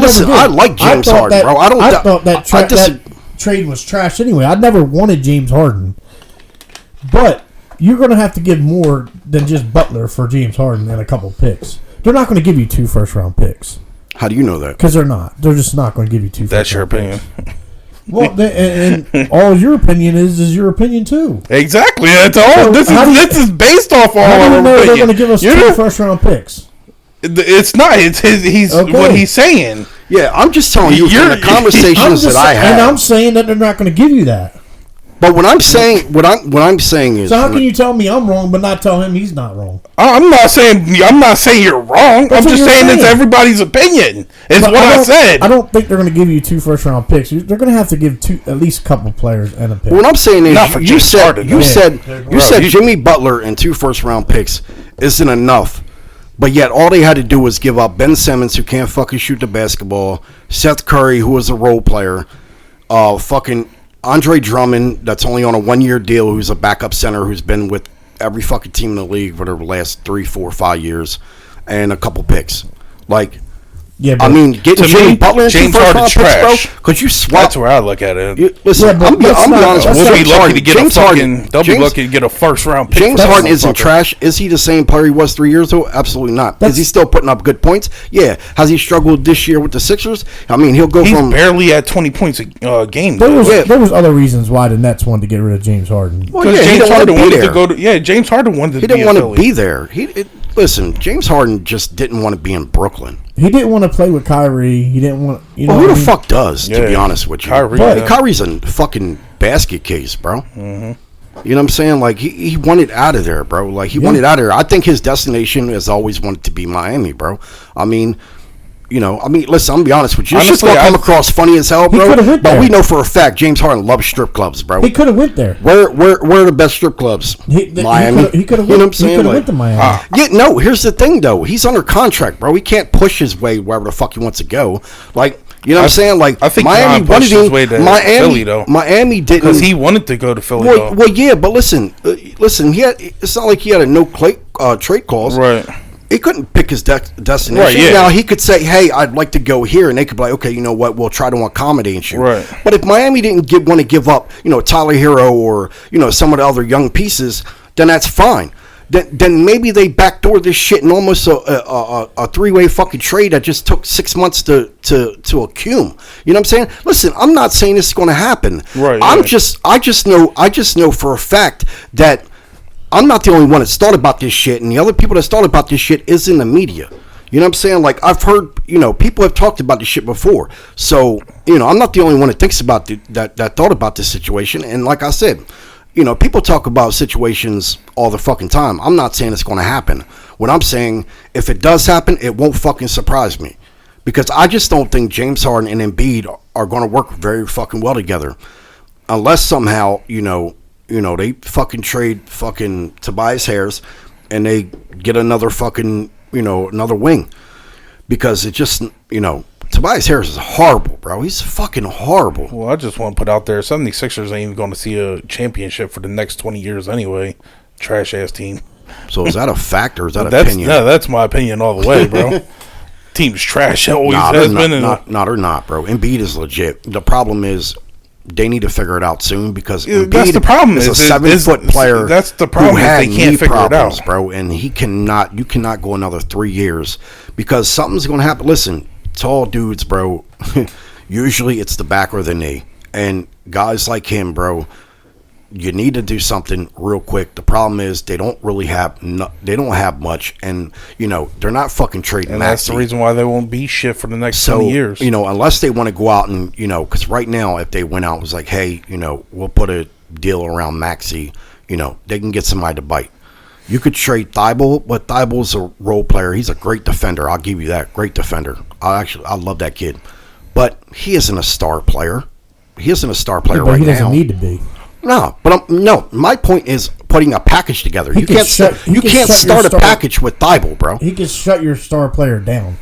like James Harden, bro. I thought that trade was trash anyway. I never wanted James Harden, but you're going to have to give more than just Butler for James Harden and a couple picks. They're not going to give you 2 first-round picks. How do you know that? Because they're not. They're just not going to give you 2 That's your opinion. Well, and all your opinion is your opinion too. Exactly. That's all. This is based off all our opinion. They're going to give us 2 first-round picks. It's not. He's what he's saying. Yeah, I'm just telling you from the conversations that I had. And I'm saying that they're not going to give you that. But what I'm saying is. So how can you tell me I'm wrong, but not tell him he's not wrong? I'm not saying you're wrong. I'm just saying it's everybody's opinion. It's what I said. I don't think they're going to give you 2 first-round picks. They're going to have to give at least a couple players and a pick. What I'm saying is, you said Jimmy Butler and 2 first-round picks isn't enough. But yet, all they had to do was give up Ben Simmons, who can't fucking shoot the basketball, Seth Curry, who is a role player, fucking Andre Drummond, that's only on a 1-year deal, who's a backup center, who's been with every fucking team in the league for the last 3, 4, 5 years, and a couple picks. Like, yeah, I mean, getting Jimmy Butler and James Harden's trash, bro, because you swap. That's where I look at it. Listen, I'm be honest. We'll be lucky to get they'll be lucky to get a first-round pick. James Harden isn't trash. Is he the same player he was 3 years ago? Absolutely not. Is he still putting up good points? Yeah. Has he struggled this year with the Sixers? I mean, he's barely at 20 points a game. There was other reasons why the Nets wanted to get rid of James Harden. Well, yeah, James Harden wanted to go to. Yeah, James Harden wanted to. He didn't want to be there. listen, James Harden just didn't want to be in Brooklyn. He didn't want to play with Kyrie. He didn't want. You know Well, who the what I mean? fuck does? To be honest with you, Kyrie's a fucking basket case, bro. Mm-hmm. You know what I'm saying? Like he wanted out of there, bro. Like he wanted out of there. I think his destination has always wanted to be Miami, bro. I mean, listen, I'm gonna be honest with you. Honestly, shit's gonna come across funny as hell, bro. But we know for a fact James Harden loves strip clubs, bro. He could have went there. Where are the best strip clubs? Miami. He could have. You know what I'm saying? He could have went to Miami. Yeah, no. Here's the thing, though. He's under contract, bro. He can't push his way wherever the fuck he wants to go. Like. You know what I'm saying? Like, I think Miami pushed his way to Philly, though. Miami didn't, because he wanted to go to Philly. Well, yeah, but listen. It's not like he had a no trade clause. Right. He couldn't pick his destination. Right, yeah. Now he could say, "Hey, I'd like to go here," and they could be like, "Okay, you know what? We'll try to accommodate you." Right. But if Miami didn't want to give up, Tyler Hero or some of the other young pieces, then that's fine. Then maybe they backdoor this shit in almost a three-way fucking trade that just took 6 months to accumulate. You know what I'm saying? Listen, I'm not saying this is going to happen. Right. I just know for a fact that I'm not the only one that's thought about this shit, and the other people that's thought about this shit is in the media. You know what I'm saying? Like, I've heard, people have talked about this shit before. So, I'm not the only one that thinks about that thought about this situation. And like I said, people talk about situations all the fucking time. I'm not saying it's going to happen. What I'm saying, if it does happen, it won't fucking surprise me. Because I just don't think James Harden and Embiid are going to work very fucking well together. Unless somehow, they fucking trade fucking Tobias Harris and they get another fucking, another wing. Because it just, Tobias Harris is horrible, bro. He's fucking horrible. Well, I just want to put out there, 76ers ain't even going to see a championship for the next 20 years anyway. Trash-ass team. So is that a fact or is that opinion? No, that's my opinion all the way, bro. Team's trash. It always has been. They're not, bro. Embiid is legit. The problem is they need to figure it out soon because Embiid that's the problem. is a 7-foot player. That's the problem. They can't figure it out, bro. And you cannot go another 3 years because something's going to happen. Listen. Tall dudes, bro, usually it's the back or the knee. And guys like him, bro, you need to do something real quick. The problem is they don't have much. And, they're not fucking trading And Maxey. that's the reason why they won't be shit for the next 20 years. Unless they want to go out and, because right now if they went out and was like, hey, we'll put a deal around Maxey, they can get somebody to bite. You could trade Thibault, but Thibault's a role player. He's a great defender. I'll give you that. Great defender. I love that kid. But he isn't a star player. He isn't a star player right now. He doesn't need to be. No, but my point is putting a package together. You can't start a package with Thibault, bro. He can shut your star player down.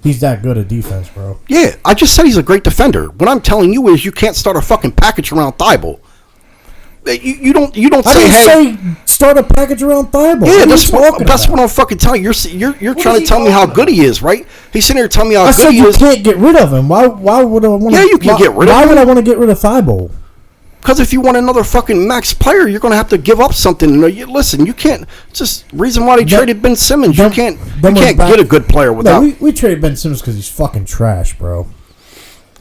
He's that good at defense, bro. Yeah, I just said he's a great defender. What I'm telling you is you can't start a fucking package around Thibault. You don't say, hey, start a package around Thibault. Yeah, that's what I'm fucking telling you. You're trying to tell me how good he is, right? He's sitting here telling me how good he is. I said you can't get rid of him. Why would I want to? Yeah, you can get rid of him. Why would I want to get rid of Thibault? Because if you want another fucking max player, you're going to have to give up something. Listen, you can't. It's just reason why they traded Ben Simmons. You can't get a good player without. No, we traded Ben Simmons because he's fucking trash, bro.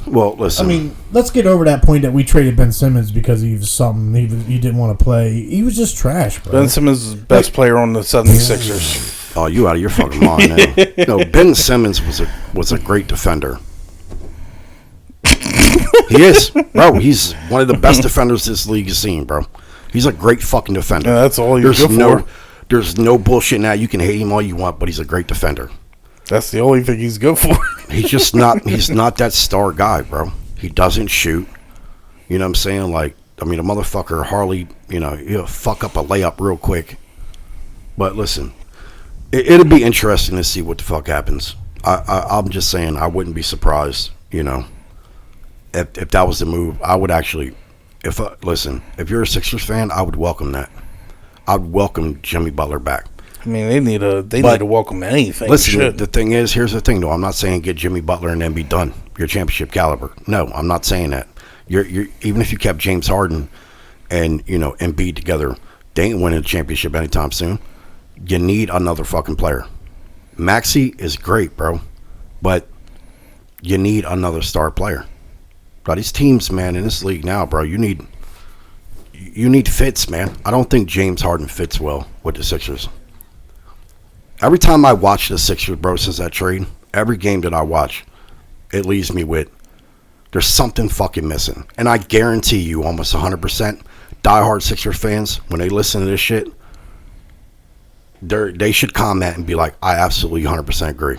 Well, listen. I mean, let's get over that point that we traded Ben Simmons because he was something he didn't want to play. He was just trash, bro. Ben Simmons is the best player on the 76ers. Oh, you out of your fucking mind now. No, Ben Simmons was a great defender. He is. Bro, he's one of the best defenders this league has seen, bro. He's a great fucking defender. Yeah, that's all you're good for. There's no bullshit now. You can hate him all you want, but he's a great defender. That's the only thing he's good for. He's just not that star guy, bro. He doesn't shoot. You know what I'm saying? Like, I mean, a motherfucker hardly, he'll fuck up a layup real quick. But listen, it'll be interesting to see what the fuck happens. I'm just saying, I wouldn't be surprised, if that was the move. I would actually, if you're a Sixers fan, I would welcome that. I'd welcome Jimmy Butler back. I mean, they need to welcome anything. Listen, the thing is, here's the thing, though. I'm not saying get Jimmy Butler and then be done. You're championship caliber. No, I'm not saying that. You're even if you kept James Harden and Embiid together, they ain't winning a championship anytime soon. You need another fucking player. Maxey is great, bro, but you need another star player. Bro, these teams, man, in this league now, bro, you need fits, man. I don't think James Harden fits well with the Sixers. Every time I watch the Sixers, bro, since that trade, every game that I watch, it leaves me with, there's something fucking missing. And I guarantee you, almost 100%, diehard Sixers fans, when they listen to this shit, they should comment and be like, I absolutely 100% agree.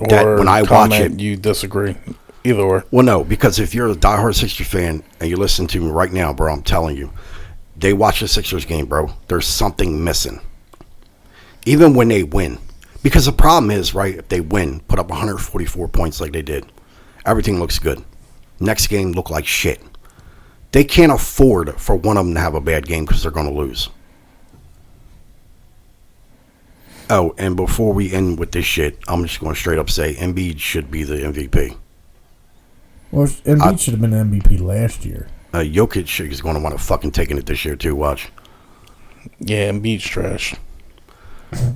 That Or when I comment watch it, you disagree. Either or. well, no, because if you're a diehard Sixers fan and you listen to me right now, bro, I'm telling you, they watch the Sixers game, bro. There's something missing. Even when they win. Because the problem is, right, if they win, put up 144 points like they did, everything looks good. Next game look like shit. They can't afford for one of them to have a bad game because they're going to lose. Oh, and before we end with this shit, I'm just going to straight up say Embiid should be the MVP. Well, Embiid should have been the MVP last year. Jokic is going to want to fucking taking it this year too. Watch. Yeah, Embiid's trash.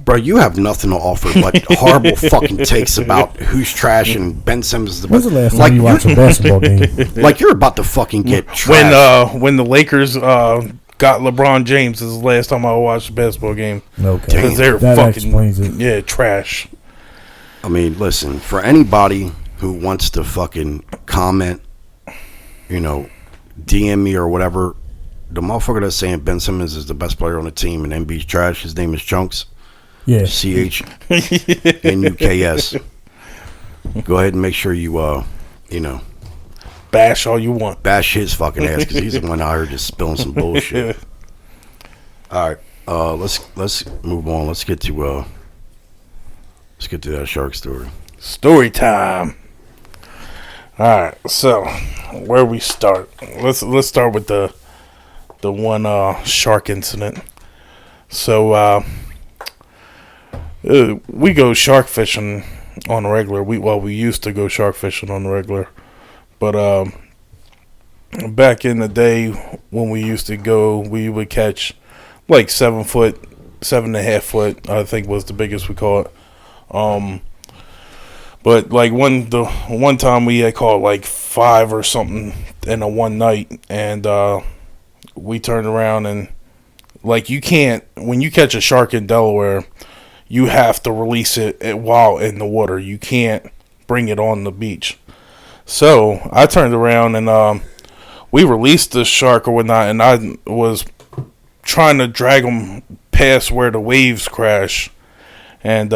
Bro, you have nothing to offer but horrible fucking takes about who's trash and Ben Simmons is the When's best. the last time you watched a basketball game? Like you're about to fucking get trashed. When the Lakers got LeBron James, this is the last time I watched a basketball game. Okay. Because they're That fucking explains it. yeah, trash. I mean, listen, for anybody who wants to fucking comment, you know, DM me or whatever, the motherfucker that's saying Ben Simmons is the best player on the team and Embiid's trash, his name is Chunks. Yeah. CHNUKS. Go ahead and make sure you, you know, Bash all you want. bash his fucking ass because he's the one out here just spilling some bullshit. All right, let's move on. Let's get to that shark story. Story time. All right, so where we start? Let's start with the one shark incident. So we go shark fishing on the regular. We used to go shark fishing on the regular, but back in the day when we used to go, we would catch like 7 foot, 7.5 foot. I think was the biggest we caught. But like one time we had caught like 5 or something in a one night, and we turned around and like you can't, when you catch a shark in Delaware, you have to release it while in the water. You can't bring it on the beach. So I turned around and we released the shark or whatnot, and I was trying to drag him past where the waves crash. And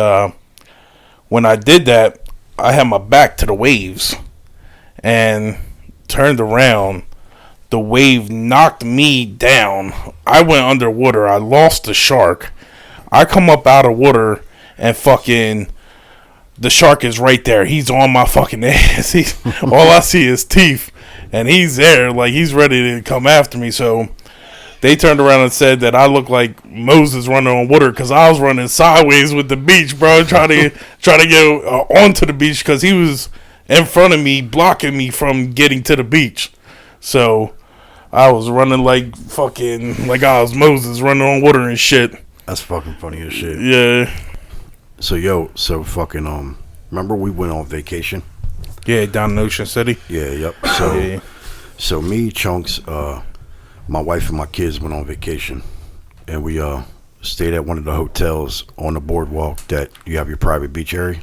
when I did that, I had my back to the waves and turned around. The wave knocked me down. I went underwater. I lost the shark. I come up out of water and fucking the shark is right there. He's on my fucking ass. All I see is teeth, and he's there like he's ready to come after me. So they turned around and said that I look like Moses running on water because I was running sideways with the beach, bro, trying to get onto the beach because he was in front of me, blocking me from getting to the beach. So I was running like I was Moses running on water and shit. That's fucking funny as shit. Yeah. So fucking remember we went on vacation? Yeah, down in Ocean City. Yeah, yep. So me, Chunks, my wife and my kids went on vacation, and we stayed at one of the hotels on the boardwalk that you have your private beach area.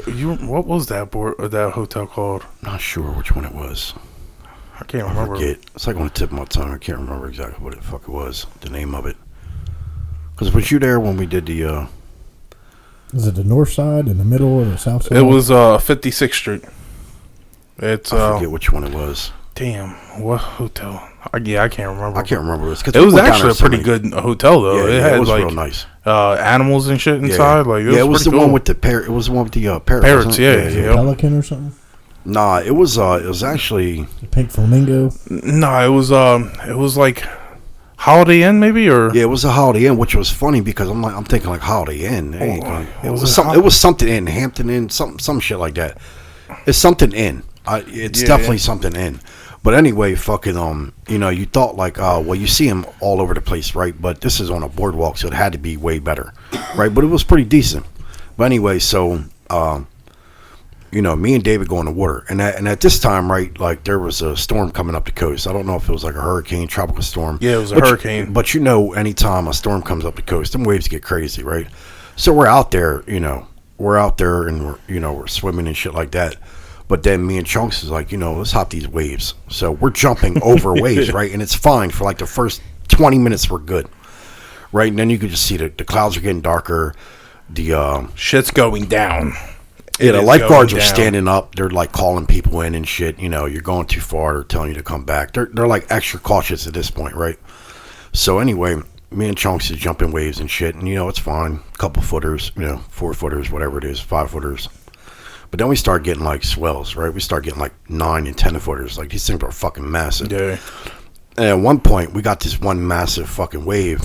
You what was that hotel called? Not sure which one it was. I can't remember. I forget. It's like on the tip of my tongue. I can't remember exactly what the fuck it was, the name of it. Because was you there when we did the... Is it the north side, in the middle, or the south side? It was 56th Street. It's I forget which one it was. Damn, what hotel? I can't remember. I can't remember. It was actually a pretty good hotel, though. Yeah, it was had real nice. Animals and shit inside. It was the one with the parrot. It was the one with the parrot. Parrots, yeah. Pelican or something? Nah, it was actually the pink flamingo. Nah, it was like Holiday Inn maybe, or yeah, it was a Holiday Inn, which was funny because I'm thinking like Holiday Inn. It was something in Hampton Inn, some shit like that. It's something in. It's definitely something in. But anyway, fucking you thought like, well, you see them all over the place, right? But this is on a boardwalk, so it had to be way better, right? But it was pretty decent. But anyway, so me and David go in the water, and at this time, right, like there was a storm coming up the coast. I don't know if it was like a hurricane, tropical storm. Yeah, it was a hurricane. But anytime a storm comes up the coast, them waves get crazy, right? So we're out there, and we're swimming and shit like that. But then me and Chunks is like, let's hop these waves. So we're jumping over waves, right? And it's fine for like the first 20 minutes. We're good, right? And then you can just see the clouds are getting darker. The shit's going down. Yeah, the lifeguards are standing up. They're like calling people in and shit. You're going too far. They're telling you to come back. They're like extra cautious at this point, right? So anyway, me and Chunks is jumping waves and shit, and it's fine. Couple footers, 4 footers, whatever it is, 5 footers. But then we start getting like swells, right? We start getting like 9 and 10 footers. Like these things are fucking massive. Yeah. And at one point, we got this one massive fucking wave,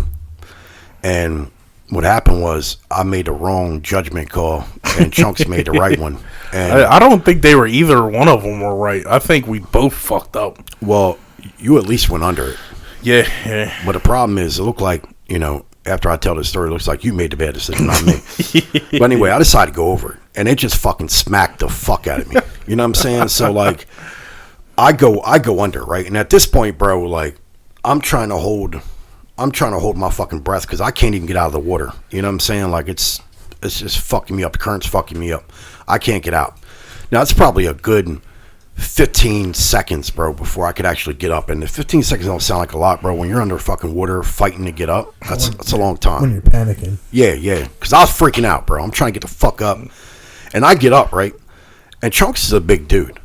and what happened was I made the wrong judgment call, and Chunks made the right one. And I don't think they were either one of them were right. I think we both fucked up. Well, you at least went under it. Yeah. But the problem is, it looked like, after I tell this story, it looks like you made the bad decision, not me. But anyway, I decided to go over it, and it just fucking smacked the fuck out of me. You know what I'm saying? So, like, I go under, right? And at this point, bro, like, I'm trying to hold my fucking breath because I can't even get out of the water. You know what I'm saying? Like, it's just fucking me up. The current's fucking me up. I can't get out. Now, it's probably a good 15 seconds, bro, before I could actually get up. And the 15 seconds don't sound like a lot, bro. When you're under fucking water fighting to get up, that's a long time. When you're panicking. Yeah. Because I was freaking out, bro. I'm trying to get the fuck up. And I get up, right? And Chunks is a big dude.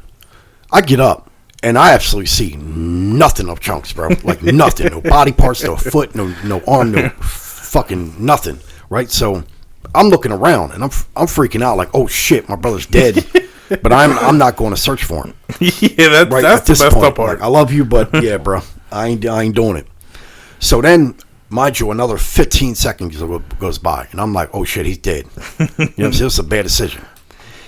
I get up, and I absolutely see nothing of Chunks, bro. Like, nothing. No body parts, no foot, no arm, no fucking nothing, right? So I'm looking around, and I'm freaking out like, oh, shit, my brother's dead. But I'm not going to search for him. Yeah, that's the messed up part. Like, I love you, but yeah, bro, I ain't doing it. So then, mind you, another 15 seconds goes by, and I'm like, oh shit, he's dead. You know what I'm saying? This is a bad decision.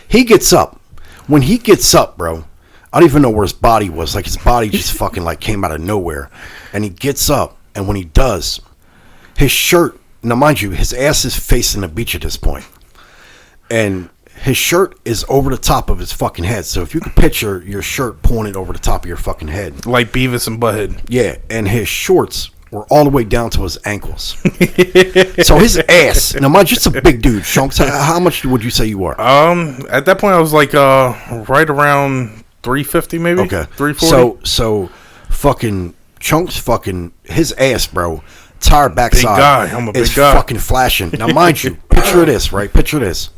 He gets up. When he gets up, bro, I don't even know where his body was. Like, his body just fucking like came out of nowhere. And he gets up, and when he does, his shirt. Now, mind you, his ass is facing the beach at this point, and his shirt is over the top of his fucking head. So if you could picture your shirt pulling it over the top of your fucking head. Like Beavis and Butthead. Yeah, and his shorts were all the way down to his ankles. So his ass, now mind you, it's a big dude. Chunks, how much would you say you are? At that point I was like right around 350 maybe. Okay. 340. So fucking Chunks fucking his ass, bro. Tire backside. Big guy. I'm a big guy. Fucking flashing. Now mind you, picture this, right? Picture this.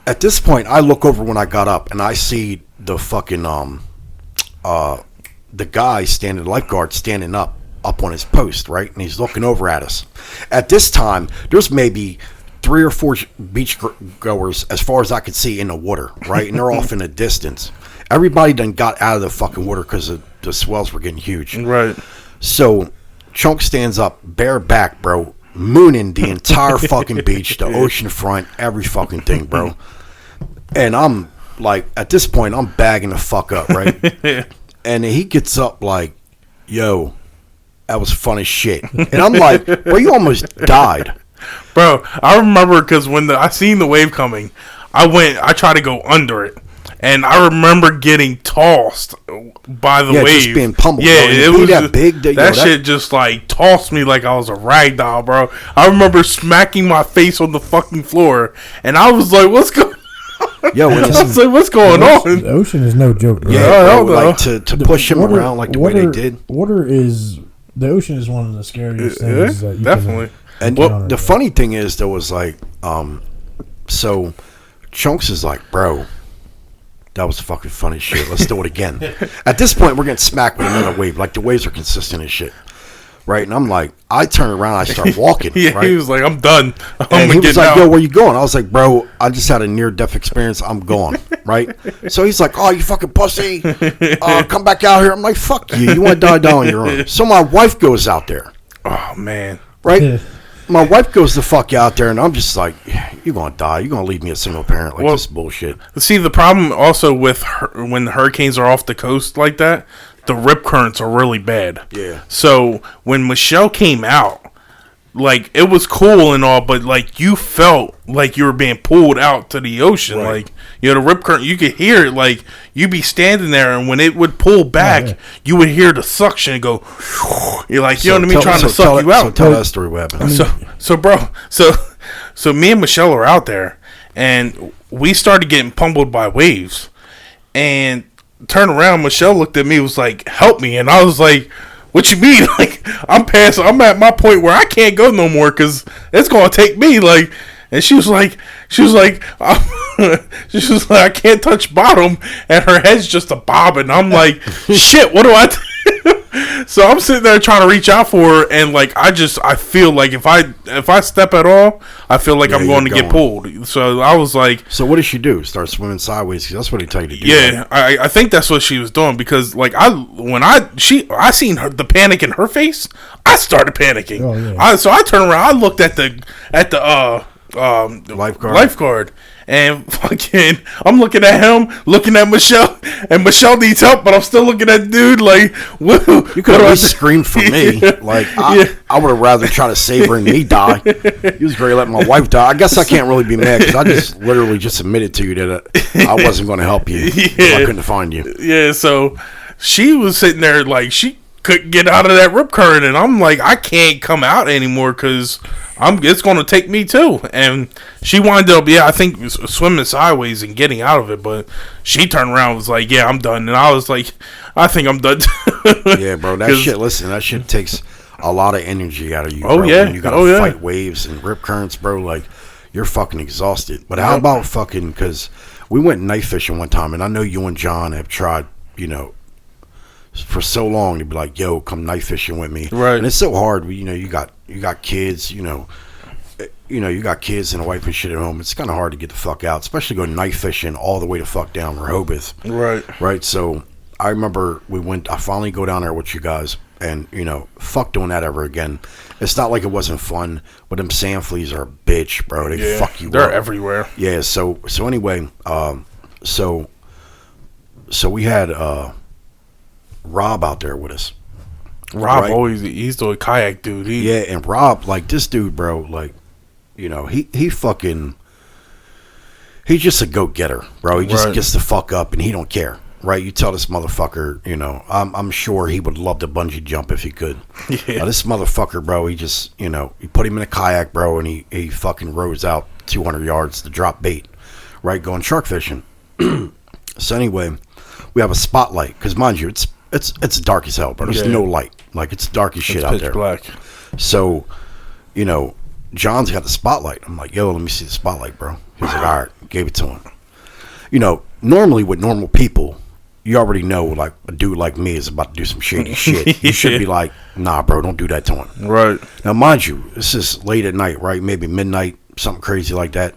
At this point, I look over when I got up, and I see the fucking the guy standing, the lifeguard standing up on his post, right? And he's looking over at us. At this time, there's maybe 3 or 4 beach goers, as far as I could see, in the water, right? And they're off in the distance. Everybody done got out of the fucking water because the swells were getting huge. Right. So Chunk stands up, bare back, bro, mooning the entire fucking beach, the ocean front, every fucking thing, bro. And I'm like, at this point, I'm bagging the fuck up, right? And he gets up like, yo, that was fun as shit. And I'm like, bro, you almost died. Bro, I remember because when I seen the wave coming, I tried to go under it. And I remember getting tossed by the wave. Just being pummeled. Yeah, bro. it was that big. That shit just like tossed me like I was a rag doll, bro. I remember smacking my face on the fucking floor, and I was like, "What's going?" Yo, I was like, "What's going on?" The ocean is no joke, bro. Yeah, bro, like to push him around like the way they did. The ocean is one of the scariest things that you definitely. And the funny thing is, there was like, so Chunks is like, bro, that was fucking funny shit. Let's do it again. At this point, we're getting smacked with another wave. Like, the waves are consistent as shit. Right? And I'm like, I turn around, I start walking. Yeah, right? He was like, I'm done. And he was like, yo, where you going? I was like, bro, I just had a near-death experience. I'm gone. Right? So he's like, oh, you fucking pussy. Come back out here. I'm like, fuck you. You want to die on your own. So my wife goes out there. Oh, man. Right? Yeah. My wife goes the fuck out there, and I'm just like, you're going to die. You're going to leave me a single parent. Like, this bullshit. See, the problem also with when the hurricanes are off the coast like that, the rip currents are really bad. Yeah. So when Michelle came out, like, it was cool and all, but like, you felt like you were being pulled out to the ocean. Right. Like, you know, the rip current, you could hear it. Like, you'd be standing there, and when it would pull back, you would hear the suction go. You're like, you know what I mean, trying to suck you out. So tell that story what happened. So So me and Michelle are out there, and we started getting pummeled by waves. And turned around, Michelle looked at me, was like, "Help me!" And I was like, "What you mean?" Like, I'm at my point where I can't go no more because it's gonna take me. Like, and she was like, I can't touch bottom, and her head's just a bobbing. I'm like, shit, what do I do? So I'm sitting there trying to reach out for her, and like I feel like if I step at all, I feel like I'm going to get pulled. So I was like, so what did she do? Start swimming sideways? 'Cause that's what he tell you to do. Yeah, right? I think that's what she was doing, because like I seen her, the panic in her face, I started panicking. Oh, yeah. So I turned around, I looked at the lifeguard. And fucking, I'm looking at him, looking at Michelle, and Michelle needs help, but I'm still looking at dude like, whoa. You could have screamed for me. Like, I would have rather tried to save her and me die. He was ready to let my wife die. I guess I can't really be mad because I just literally just admitted to you that I wasn't going to help you. Yeah. I couldn't find you. Yeah, so she was sitting there like she couldn't get out of that rip current, and I'm like, I can't come out anymore because it's going to take me too. And she wound up, I think, swimming sideways and getting out of it. But she turned around and was like, yeah, I'm done. And I was like, I think I'm done. Yeah, bro. That shit takes a lot of energy out of you. Oh, bro. yeah. When you got to fight waves and rip currents, bro. Like, you're fucking exhausted. But how about fucking, because we went night fishing one time, and I know you and John have tried, for so long to be like, yo, come night fishing with me. Right. And it's so hard. You got kids, you got kids and a wife and shit at home. It's kind of hard to get the fuck out, especially go night fishing all the way to fuck down Rehoboth. Right. So I remember I finally go down there with you guys, and fuck doing that ever again. It's not like it wasn't fun, but them sand fleas are a bitch, bro. They fuck you up. They're everywhere. Yeah. So anyway, so we had Rob out there with us. Rob he's the kayak dude. And Rob, like, this dude, bro, like, he's just a go-getter, bro. He just gets the fuck up and he don't care, right? You tell this motherfucker, I'm sure he would love to bungee jump if he could. Yeah. This motherfucker, bro, he just, you put him in a kayak, bro, and he fucking rows out 200 yards to drop bait, right? Going shark fishing. So anyway, we have a spotlight, because mind you, it's dark as hell, bro. There's no light. Like, it's dark as shit out there. Black. So, John's got the spotlight. I'm like, yo, let me see the spotlight, bro. He's like, all right, gave it to him. Normally with normal people, you already know, like, a dude like me is about to do some shady shit. You should be like, nah, bro, don't do that to him. Right. Now, mind you, this is late at night, right? Maybe midnight, something crazy like that.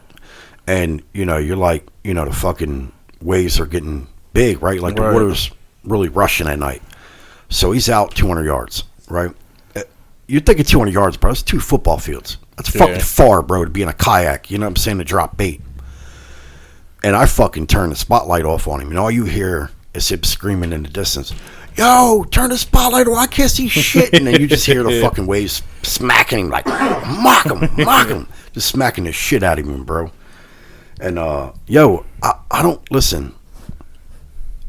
And, you're like, the fucking waves are getting big, right? Like, the water's really rushing at night. So he's out 200 yards, right? You're thinking 200 yards, bro. That's 2 football fields. That's fucking far, bro, to be in a kayak, you know what I'm saying, to drop bait. And I fucking turn the spotlight off on him, and all you hear is him screaming in the distance, yo, turn the spotlight on, I can't see shit. And then you just hear the fucking waves smacking him, like, mock him. Just smacking the shit out of him, bro. And, I don't, listen,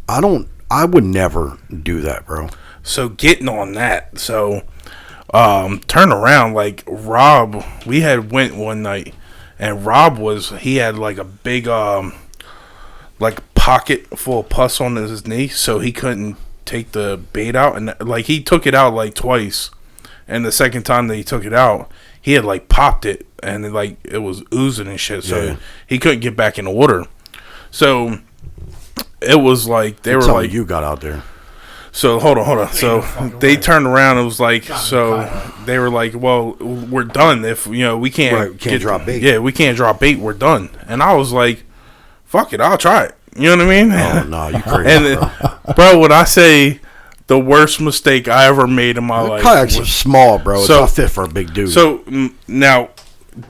I would never do that, bro. So getting on that, turn around, like, Rob, we had went one night, and Rob he had like a big like pocket full of pus on his knee, so he couldn't take the bait out, and like he took it out like twice, and the second time that he took it out, he had like popped it, and it was oozing and shit, so he couldn't get back in the water. So it was like they were like, you got out there. So hold on. So they turned around and was like, so they were like, well, we're done. If we can't drop bait. Yeah, we can't drop bait. We're done. And I was like, fuck it, I'll try it. You know what I mean? Oh no, you crazy, and bro, when I say the worst mistake I ever made in my life, kayaks are small, bro. It's not fit for a big dude. So now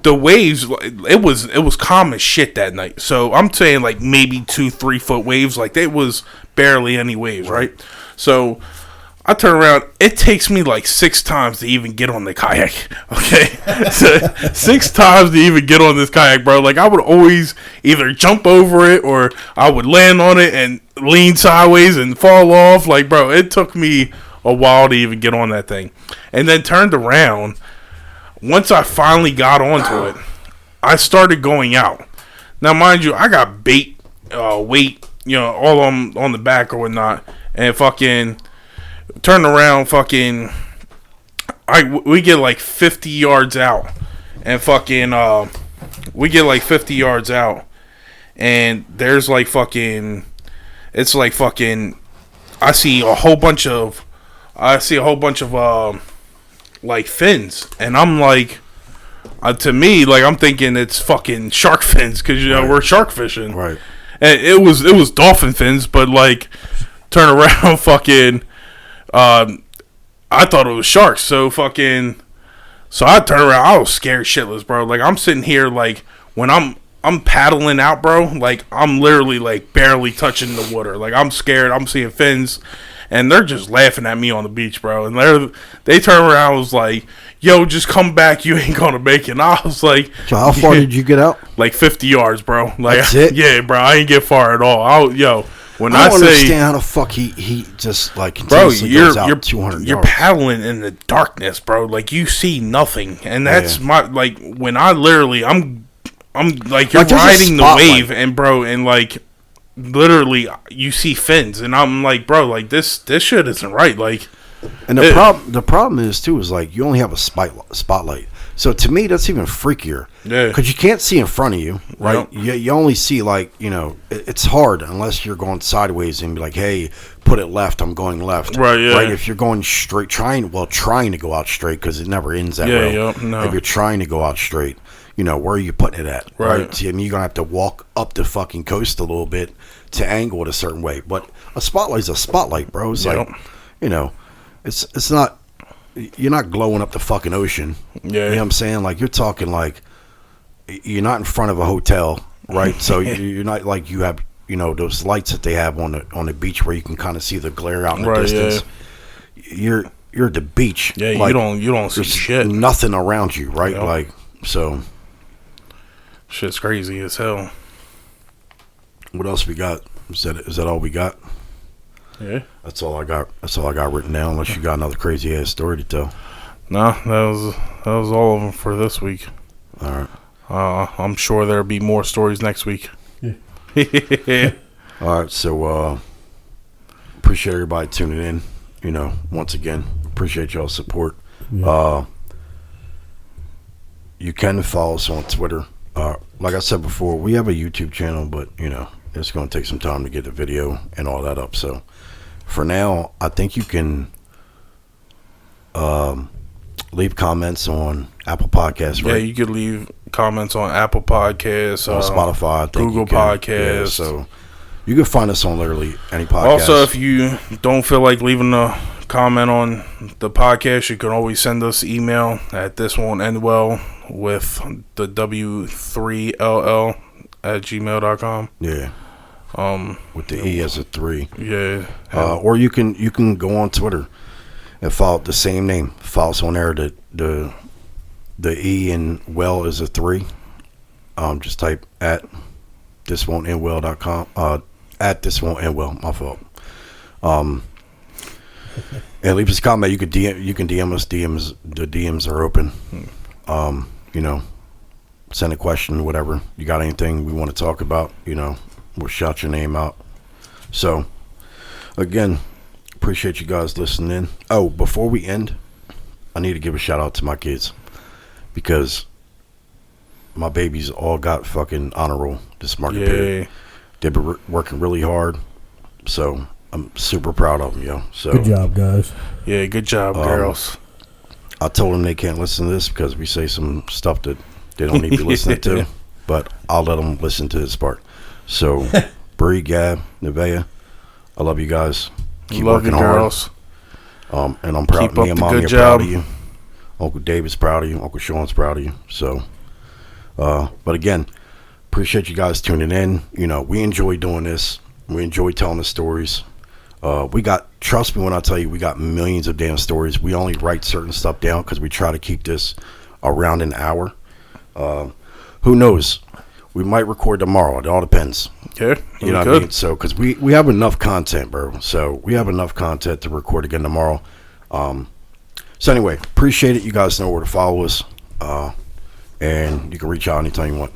the waves, it was calm as shit that night. So I'm saying like maybe 2-3 foot waves. Like it was barely any waves, right? So I turn around. It takes me like 6 times to even get on the kayak. Okay, so 6 times to even get on this kayak, bro. Like I would always either jump over it or I would land on it and lean sideways and fall off. Like, bro, it took me a while to even get on that thing. And then turned around. Once I finally got onto it, I started going out. Now, mind you, I got weight, all on the back or whatnot, and fucking turn around, fucking. We get like 50 yards out, and fucking we get like 50 yards out, and there's like fucking, it's like fucking, I see a whole bunch of like fins, and I'm like, to me, like, I'm thinking it's fucking shark fins, because we're shark fishing, Right? And it was dolphin fins, but like, turn around, fucking, I thought it was sharks, so I turned around, I was scared shitless, bro. Like, I'm sitting here, like, when I'm paddling out, bro, like, I'm literally, like, barely touching the water. Like, I'm scared, I'm seeing fins, and they're just laughing at me on the beach, bro. And they turn around and was like, yo, just come back, you ain't gonna make it. And I was like... So how far did you get out? Like, 50 yards, bro. Like, that's it? Yeah, bro, I ain't get far at all. I don't understand how the fuck he just like continuously goes out 200 yards. You're paddling in the darkness, bro. Like, you see nothing, and that's my like when I literally I'm like, you're riding the wave, and bro, and like literally you see fins, and I'm like, bro, like this shit isn't right. Like, and the problem is too is like you only have a spotlight. So to me, that's even freakier. Yeah. Because you can't see in front of you, right? Yep. You only see, like, it's hard unless you're going sideways and be like, hey, put it left, I'm going left. Right, yeah. Right? If you're going straight, trying to go out straight, because it never ends that way. Yeah, no. If you're trying to go out straight, where are you putting it at? Right. See, I mean, you're going to have to walk up the fucking coast a little bit to angle it a certain way. But a spotlight's a spotlight, bro. It's like, it's not... You're not glowing up the fucking ocean. Yeah. You know what I'm saying? Like, you're talking like you're not in front of a hotel, right? So you're not like you have, those lights that they have on the beach where you can kind of see the glare out in the distance. Yeah. You're at the beach. Yeah, like, you don't see shit. Nothing around you, right? Yep. Like, so shit's crazy as hell. What else we got? Is that all we got? Yeah. That's all I got written down, unless you got another crazy ass story to tell. No, that was all of them for this week. All right. I'm sure there'll be more stories next week. Yeah. All right, so appreciate everybody tuning in. Once again, appreciate y'all's support. Yeah. You can follow us on Twitter. Like I said before, we have a YouTube channel, but it's going to take some time to get the video and all that up. So for now, I think you can leave comments on Apple Podcasts, right? Yeah, you could leave comments on Apple Podcasts, Spotify, Google Podcasts. Yeah, so you can find us on literally any podcast. Also, if you don't feel like leaving a comment on the podcast, you can always send us email at thiswon'tendwell with the w3ll at gmail.com. Yeah. With the E as a 3. Yeah. Or you can go on Twitter and follow the same name. Follow us on there. The E in well is a 3. Just type at thiswon'tendwell.com. At thiswon'tendwell. My fault. And leave us a comment. You can DM us. The DMs are open. Send a question, whatever. You got anything we want to talk about? We'll shout your name out. So, again, appreciate you guys listening. Oh, before we end, I need to give a shout out to my kids, because my babies all got fucking honor roll this market period. They've been working really hard, so I'm super proud of them, yo. So good job, guys. Yeah, good job, girls. I told them they can't listen to this because we say some stuff that they don't need to be listening to, but I'll let them listen to this part. So, Bree, Gab, Nevaeh, I love you guys. Keep love working you, hard. girls. And I'm proud. Me and Mommy are proud of you. Uncle David's proud of you. Uncle Sean's proud of you. So, but again, appreciate you guys tuning in. We enjoy doing this. We enjoy telling the stories. Trust me when I tell you, we got millions of damn stories. We only write certain stuff down because we try to keep this around an hour. Who knows? We might record tomorrow. It all depends. Yeah, you know what I mean? So, because we have enough content, bro. So, we have enough content to record again tomorrow. So, anyway, appreciate it. You guys know where to follow us. And you can reach out anytime you want.